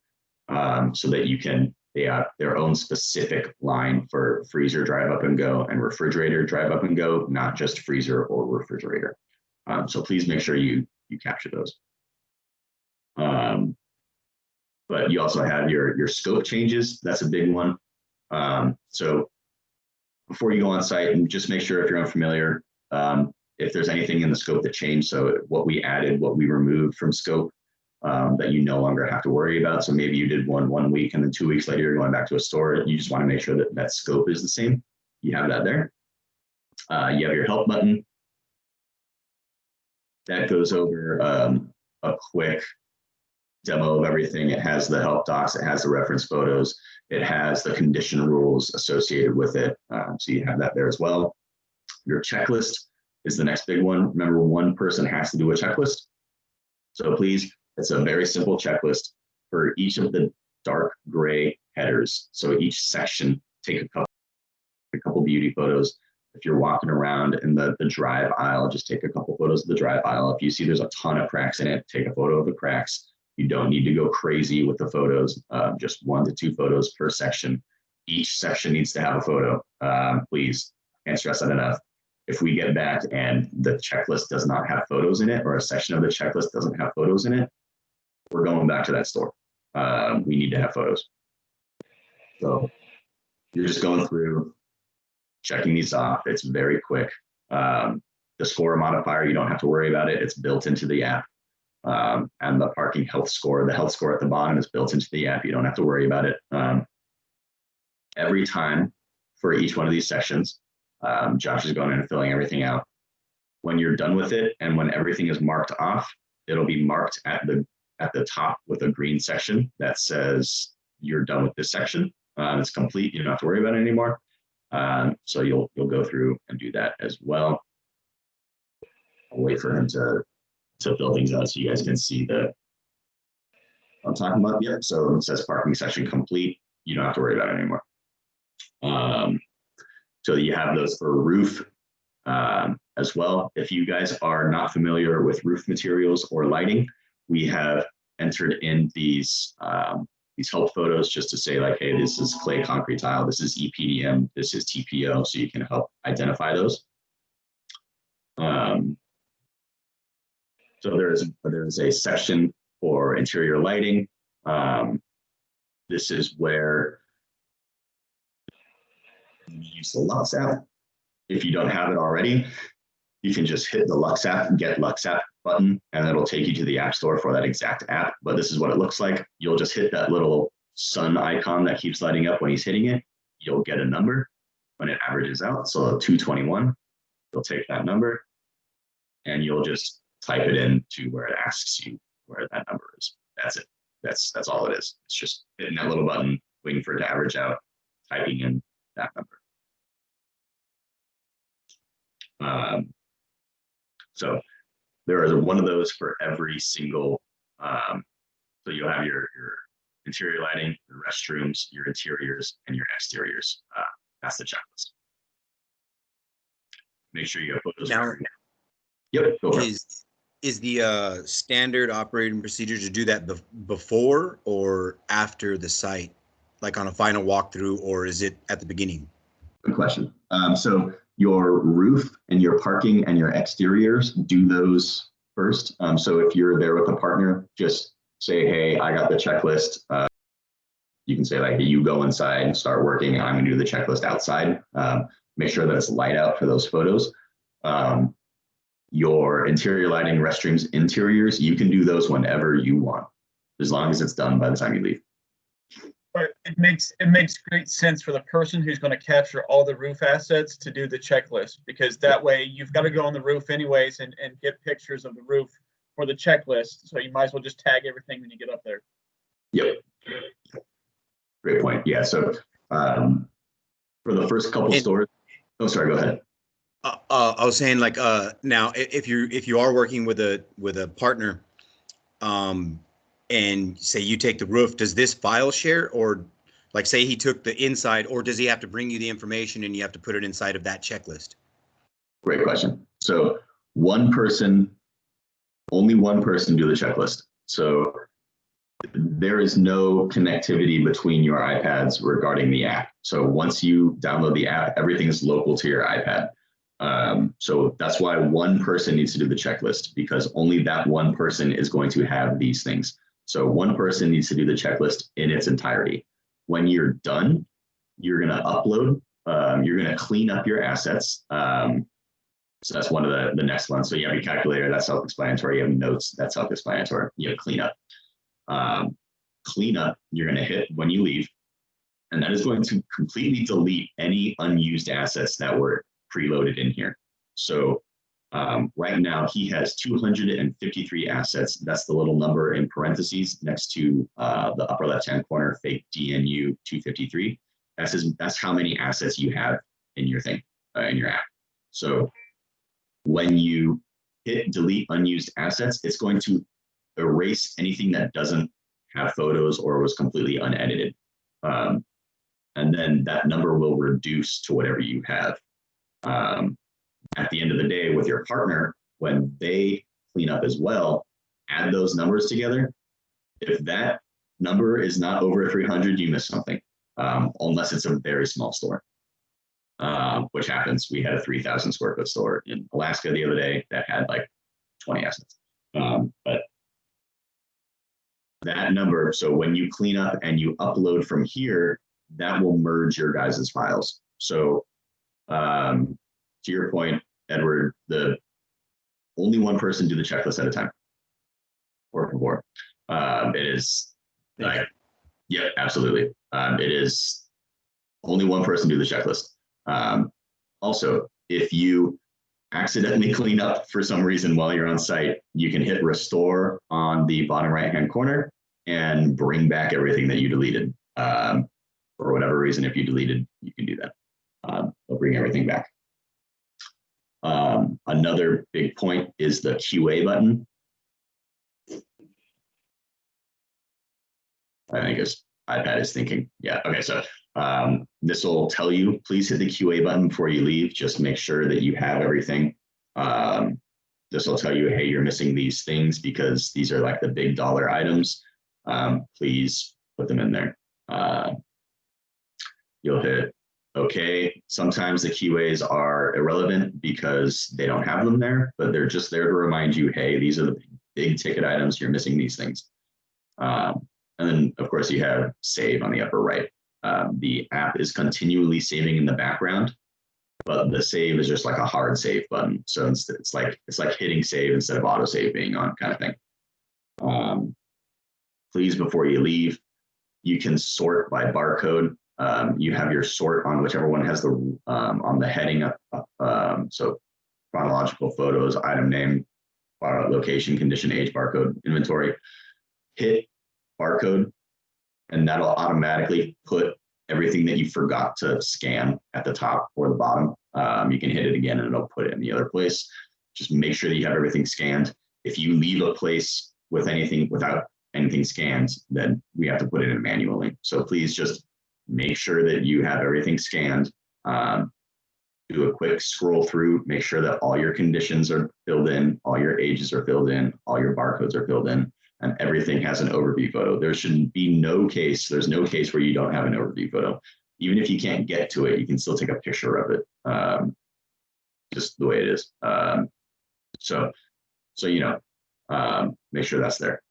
S1: so that they have their own specific line for freezer drive up and go and refrigerator drive up and go, not just freezer or refrigerator. So please make sure you capture those. But you also have your scope changes. That's a big one. So before you go on site, and just make sure, if you're unfamiliar, if there's anything in the scope that changed, so what we added, what we removed from scope, that you no longer have to worry about. So maybe you did one week and then 2 weeks later you're going back to a store. You just want to make sure that that scope is the same. You have that there. You have your help button. That goes over a quick demo of everything. It has the help docs, it has the reference photos, it has the condition rules associated with it. So you have that there as well. Your checklist is the next big one. Remember, one person has to do a checklist. So please, it's a very simple checklist for each of the dark gray headers. So each section, take a couple beauty photos. If you're walking around in the drive aisle, just take a couple photos of the drive aisle. If you see there's a ton of cracks in it, take a photo of the cracks. You don't need to go crazy with the photos, just 1 to 2 photos per section. Each section needs to have a photo. Please, can't stress that enough. If we get back and the checklist does not have photos in it, or a section of the checklist doesn't have photos in it, we're going back to that store. We need to have photos. So you're just going through, checking these off. It's very quick. The score modifier, you don't have to worry about it. It's built into the app. And the parking health score, the health score at the bottom is built into the app. You don't have to worry about it. Every time for each one of these sections, Josh is going in and filling everything out. When you're done with it and when everything is marked off, it'll be marked at the top with a green section that says you're done with this section. It's complete. You don't have to worry about it anymore. So you'll go through and do that as well. I'll wait for him to fill things out so you guys can see what I'm talking about. Yep. So it says parking section complete. You don't have to worry about it anymore. So you have those for roof as well. If you guys are not familiar with roof materials or lighting, we have entered in these help photos just to say like, hey, this is clay concrete tile, this is EPDM, this is TPO, so you can help identify those. So there's a section for interior lighting. This is where you use the Lux app. If you don't have it already, you can just hit the Lux app, get Lux app button, and it'll take you to the App Store for that exact app. But this is what it looks like. You'll just hit that little sun icon that keeps lighting up when he's hitting it. You'll get a number when it averages out. So 221, you'll take that number and you'll just type it in to where it asks you where that number is. That's it. That's all it is. It's just hitting that little button, waiting for it to average out, typing in that number. So there is one of those for every single. So you'll have your interior lighting, your restrooms, your interiors, and your exteriors. That's the checklist. Make sure you have photos.
S9: Now,
S1: yep. Go for it.
S9: Is the standard operating procedure to do that before or after the site, like on a final walkthrough, or is it at the beginning?
S1: Good question. So your roof and your parking and your exteriors, do those first. So if you're there with a partner, just say, hey, I got the checklist. You can say like, hey, you go inside and start working. I'm gonna do the checklist outside. Make sure that it's light out for those photos. Your interior lighting, restrooms, interiors, you can do those whenever you want, as long as it's done by the time you leave.
S2: But it makes great sense for the person who's going to capture all the roof assets to do the checklist, because that way you've got to go on the roof anyways and get pictures of the roof for the checklist. So you might as well just tag everything when you get up there.
S1: Yep. Great point. Yeah. So for the first couple stores, oh, sorry, go ahead.
S9: I was saying, like, now if you are working with a partner, and say you take the roof, does this file share, or like say he took the inside, or does he have to bring you the information and you have to put it inside of that checklist?
S1: Great question. So only one person do the checklist. So there is no connectivity between your iPads regarding the app. So once you download the app, everything is local to your iPad. So that's why one person needs to do the checklist, because only that one person is going to have these things. So one person needs to do the checklist in its entirety. When you're done, you're going to upload, you're going to clean up your assets. So that's one of the next ones. So you have your calculator, that's self-explanatory. You have notes, that's self-explanatory. You have clean up. Clean up, you're going to hit when you leave, and that is going to completely delete any unused assets that were preloaded in here. So right now he has 253 assets. That's the little number in parentheses next to the upper left-hand corner, fake DNU 253. That's how many assets you have in your thing, in your app. So when you hit delete unused assets, it's going to erase anything that doesn't have photos or was completely unedited. And then that number will reduce to whatever you have. At the end of the day, with your partner, when they clean up as well, add those numbers together. If that number is not over 300, you miss something, unless it's a very small store, which happens. We had a 3,000 square foot store in Alaska the other day that had like 20 assets. But that number, so when you clean up and you upload from here, that will merge your guys' files. So to your point, Edward, the only one person do the checklist at a time. Or more. It is like, yeah, absolutely. It is only one person do the checklist. Also, if you accidentally clean up for some reason while you're on site, you can hit restore on the bottom right-hand corner and bring back everything that you deleted. For whatever reason, if you deleted, you can do that. They'll bring everything back. Another big point is the QA button. I think his iPad is thinking, yeah, okay, so this will tell you, please hit the QA button before you leave. Just make sure that you have everything. This will tell you, hey, you're missing these things because these are like the big dollar items. Please put them in there. You'll hit okay. Sometimes the QAs are irrelevant because they don't have them there, but they're just there to remind you, hey, these are the big ticket items, you're missing these things. And then, of course, you have save on the upper right. The app is continually saving in the background, but the save is just like a hard save button. So it's like hitting save instead of auto save being on, kind of thing. Please, before you leave, you can sort by barcode. You have your sort on whichever one has the on the heading up. So chronological, photos, item name, location, condition, age, barcode, inventory. Hit barcode, and that'll automatically put everything that you forgot to scan at the top or the bottom. You can hit it again and it'll put it in the other place. Just make sure that you have everything scanned. If you leave a place with anything without anything scanned, then we have to put it in manually. So please just make sure that you have everything scanned. Do a quick scroll through, make sure that all your conditions are filled in, all your ages are filled in, all your barcodes are filled in, and everything has an overview photo. There should be no case, there's no case where you don't have an overview photo. Even if you can't get to it, you can still take a picture of it, just the way it is. So you know, make sure that's there.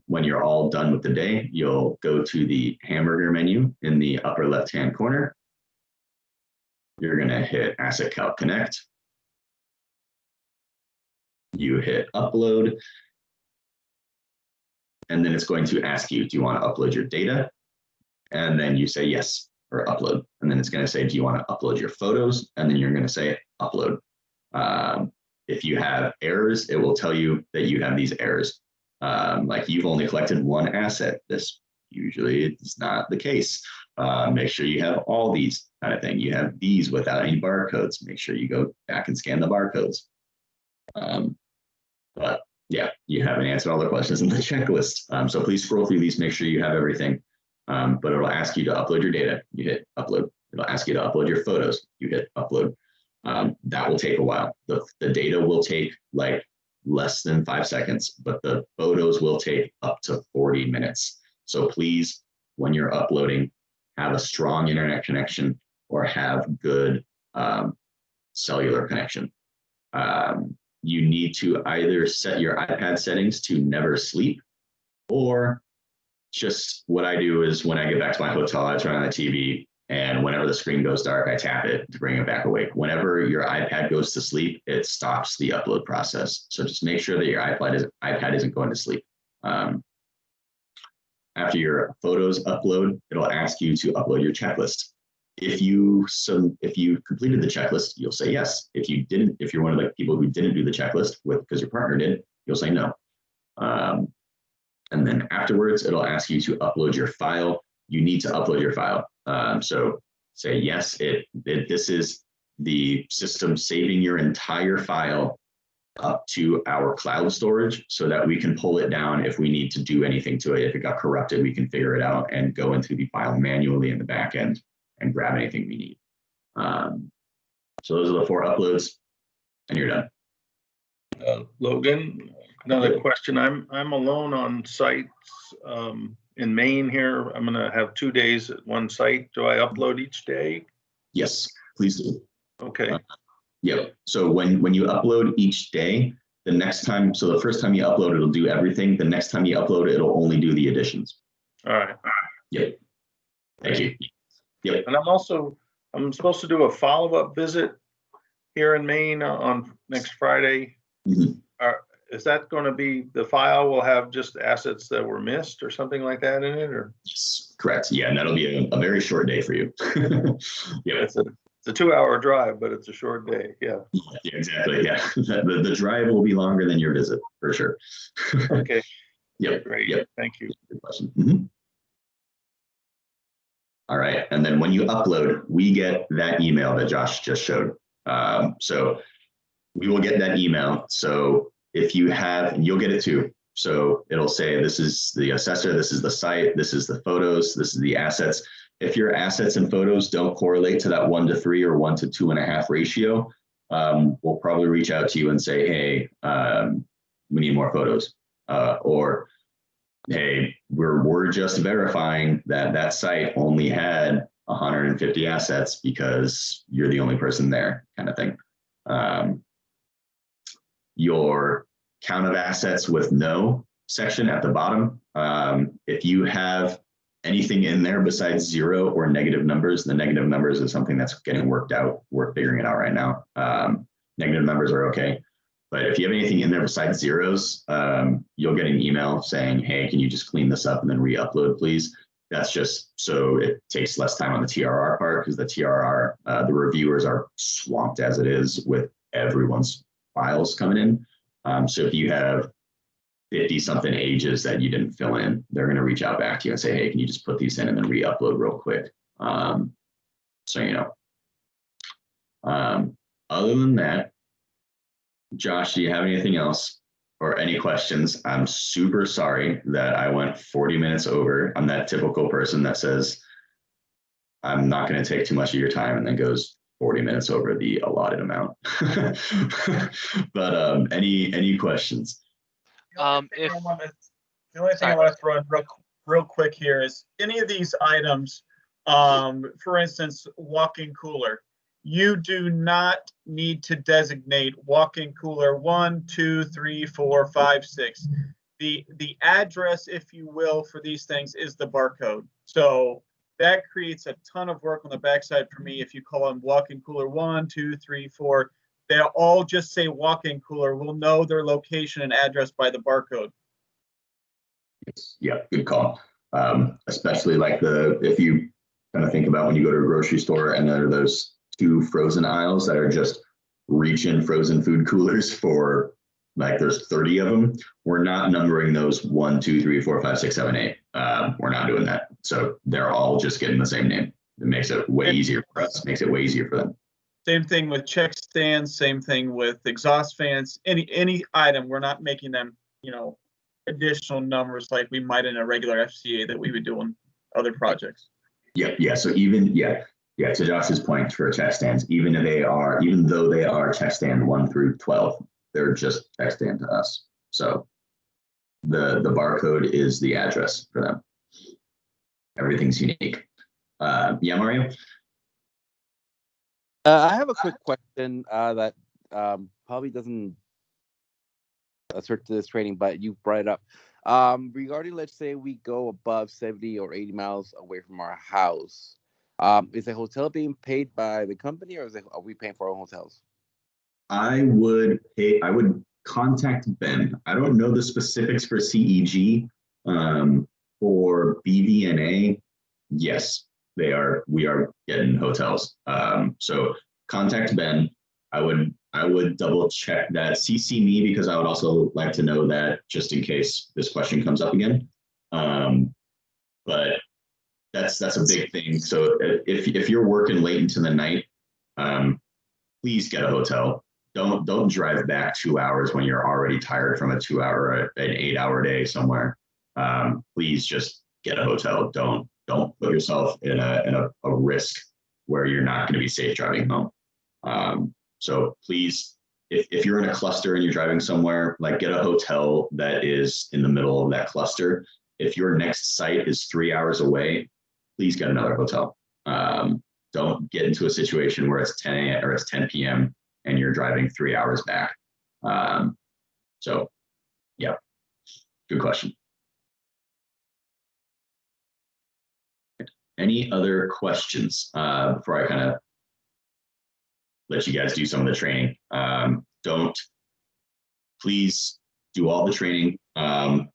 S1: When you're all done with the day, you'll go to the hamburger menu in the upper left-hand corner. You're gonna hit Asset Calc Connect. You hit Upload. And then it's going to ask you, do you want to upload your data? And then you say yes, or upload. And then it's going to say, do you want to upload your photos? And then you're going to say upload. If you have errors, it will tell you that you have these errors. Like you've only collected one asset. This usually is not the case. Make sure you have all these kind of thing. You have these without any barcodes. Make sure you go back and scan the barcodes. But yeah, you haven't answered all the questions in the checklist. So please scroll through these, make sure you have everything. But it'll ask you to upload your data. You hit upload. It'll ask you to upload your photos. You hit upload. That will take a while. The data will take like less than 5 seconds, but the photos will take up to 40 minutes. So please, when you're uploading, have a strong internet connection or have good cellular connection. You need to either set your iPad settings to never sleep, or just what I do is when I get back to my hotel, I turn on the TV, and whenever the screen goes dark, I tap it to bring it back awake. Whenever your iPad goes to sleep, it stops the upload process. So just make sure that your iPad isn't going to sleep. After your photos upload, it'll ask you to upload your checklist. If you completed the checklist, you'll say yes. If you didn't, if you're one of the people who didn't do the checklist because your partner did, you'll say no. And then afterwards, it'll ask you to upload your file. You need to upload your file. So say yes. This is the system saving your entire file up to our cloud storage so that we can pull it down if we need to do anything to it. If it got corrupted, we can figure it out and go into the file manually in the back end and grab anything we need. So those are the 4 uploads, and you're done.
S6: Logan, another question. I'm alone on sites in Maine here. I'm going to have 2 days at one site. Do I upload each day?
S1: Yes, please do.
S6: Okay.
S1: Yeah. So when you upload each day, the next time, so the first time you upload, it'll do everything. The next time you upload, it'll only do the additions.
S6: All right.
S1: Yep. Thank you. Yep.
S6: And I'm supposed to do a follow-up visit here in Maine on next Friday.
S1: Mm-hmm.
S6: Is that going to be, the file will have just assets that were missed or something like that in it, or?
S1: Yes, correct. Yeah, and that'll be a very short day for you. Yeah.
S6: It's a 2-hour drive, but it's a short day. Yeah.
S1: Yeah, exactly. Yeah. The drive will be longer than your visit for sure.
S6: Okay.
S1: Yep.
S6: Great.
S1: Yep.
S6: Thank you.
S1: Good question. Mm-hmm. All right. And then when you upload, we get that email that Josh just showed. So we will get that email. So if you have, you'll get it too. So it'll say, this is the assessor, this is the site, this is the photos, this is the assets. If your assets and photos don't correlate to that 1:3 or 1:2.5 ratio, we'll probably reach out to you and say, hey, we need more photos. Or, hey, we're just verifying that site only had 150 assets because you're the only person there, kind of thing. Your count of assets with no section at the bottom. If you have anything in there besides 0 or negative numbers, the negative numbers is something that's getting worked out. We're figuring it out right now. Negative numbers are okay. But if you have anything in there besides zeros, you'll get an email saying, hey, can you just clean this up and then re-upload, please? That's just so it takes less time on the TRR part, because the TRR, the reviewers are swamped as it is with everyone's files coming in. So if you have 50-something ages that you didn't fill in, they're going to reach out back to you and say, hey, can you just put these in and then re-upload real quick? So, you know. Other than that, Josh, do you have anything else or any questions? I'm super sorry that I went 40 minutes over. I'm that typical person that says, I'm not going to take too much of your time and then goes 40 minutes over the allotted amount. But any questions?
S2: The only thing I want to throw in real quick here is any of these items, for instance, walk-in cooler, you do not need to designate walk-in cooler 1, 2, 3, 4, 5, 6. The address, if you will, for these things is the barcode. So that creates a ton of work on the backside for me. If you call them walk-in cooler 1, 2, 3, 4, they'll all just say walk-in cooler. We'll know their location and address by the barcode.
S1: Yeah, good call. Especially like if you kind of think about when you go to a grocery store and there are those 2 frozen aisles that are just reach-in frozen food coolers for, like, there's 30 of them. We're not numbering those 1, 2, 3, 4, 5, 6, 7, 8. We're not doing that. So they're all just getting the same name. It makes it way easier for us. Makes it way easier for them.
S2: Same thing with check stands. Same thing with exhaust fans. Any item, we're not making them, you know, additional numbers like we might in a regular FCA that we would do on other projects.
S1: Yeah. So even to Josh's point for check stands, even though they are check stand 1 through 12, they're just check stand to us. So the barcode is the address for them. Everything's unique. Yeah, Mario?
S5: I have a quick question that probably doesn't assert to this training, but you brought it up. Regarding, let's say we go above 70 or 80 miles away from our house, is the hotel being paid by the company, or are we paying for our own hotels?
S1: I would contact Ben. I don't know the specifics for CEG. For BVNA, yes, we are getting hotels. So contact Ben. I would double check that. CC me, because I would also like to know that, just in case this question comes up again. But that's a big thing. So if you're working late into the night, please get a hotel. Don't drive back 2 hours when you're already tired from a 2-hour, an 8-hour day somewhere. Please just get a hotel. Don't put yourself in a risk where you're not going to be safe driving home. So please, if you're in a cluster and you're driving somewhere, like, get a hotel that is in the middle of that cluster. If your next site is 3 hours away, please get another hotel. Don't get into a situation where it's 10 a.m. or it's 10 p.m. and you're driving 3 hours back. So yeah, good question. Any other questions before I kind of let you guys do some of the training? Please do all the training and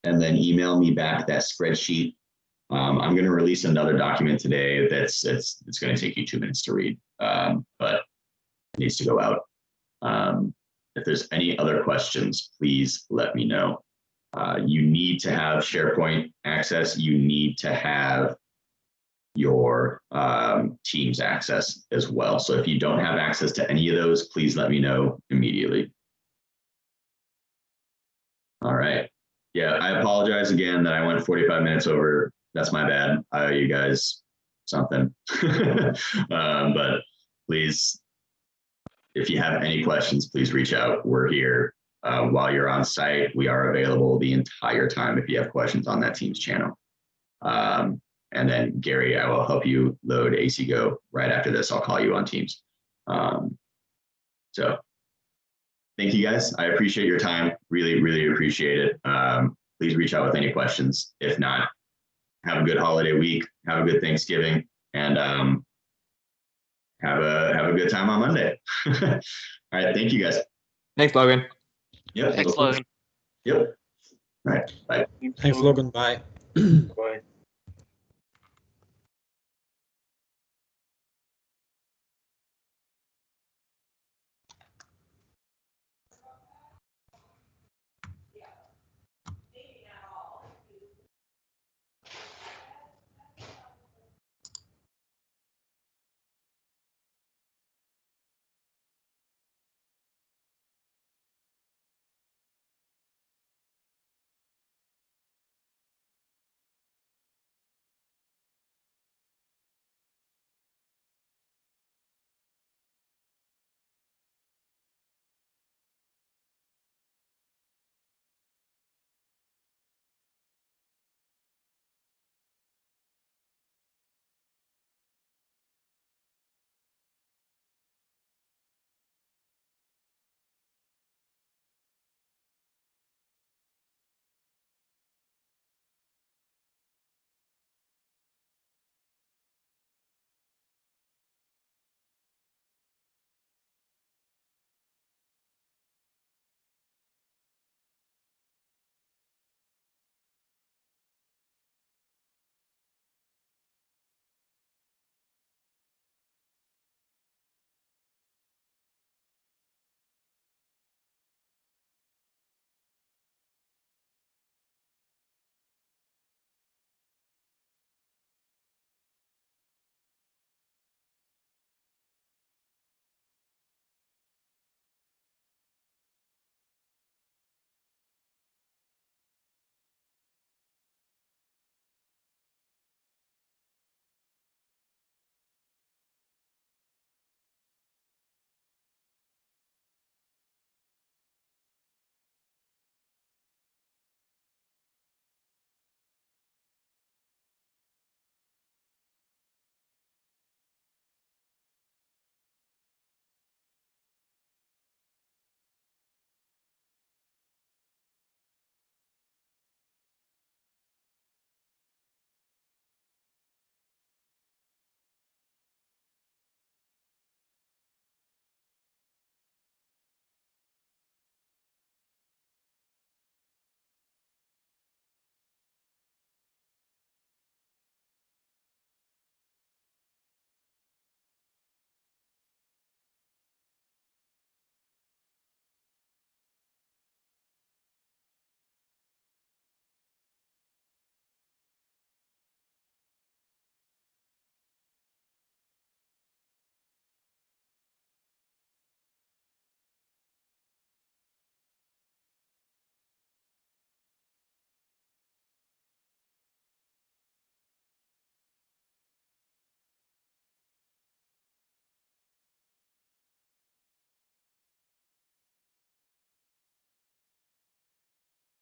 S1: then email me back that spreadsheet. I'm going to release another document today it's going to take you 2 minutes to read, but it needs to go out. If there's any other questions, please let me know. You need to have SharePoint access. You need to have your Teams access as well. So if you don't have access to any of those, please let me know immediately. All right. Yeah, I apologize again that I went 45 minutes over. That's my bad. I owe you guys something. But please, if you have any questions, please reach out. We're here. While you're on site, we are available the entire time if you have questions on that Teams channel. And then Gary, I will help you load ACGo right after this. I'll call you on Teams. So thank you guys. I appreciate your time. Really, really appreciate it. Please reach out with any questions. If not, have a good holiday week. Have a good Thanksgiving, and have a good time on Monday. All right. Thank you guys.
S11: Thanks, Logan.
S1: Yep.
S10: Thanks, Logan.
S1: Yep. All right. Bye.
S3: Thanks, Logan. Bye.
S6: Bye.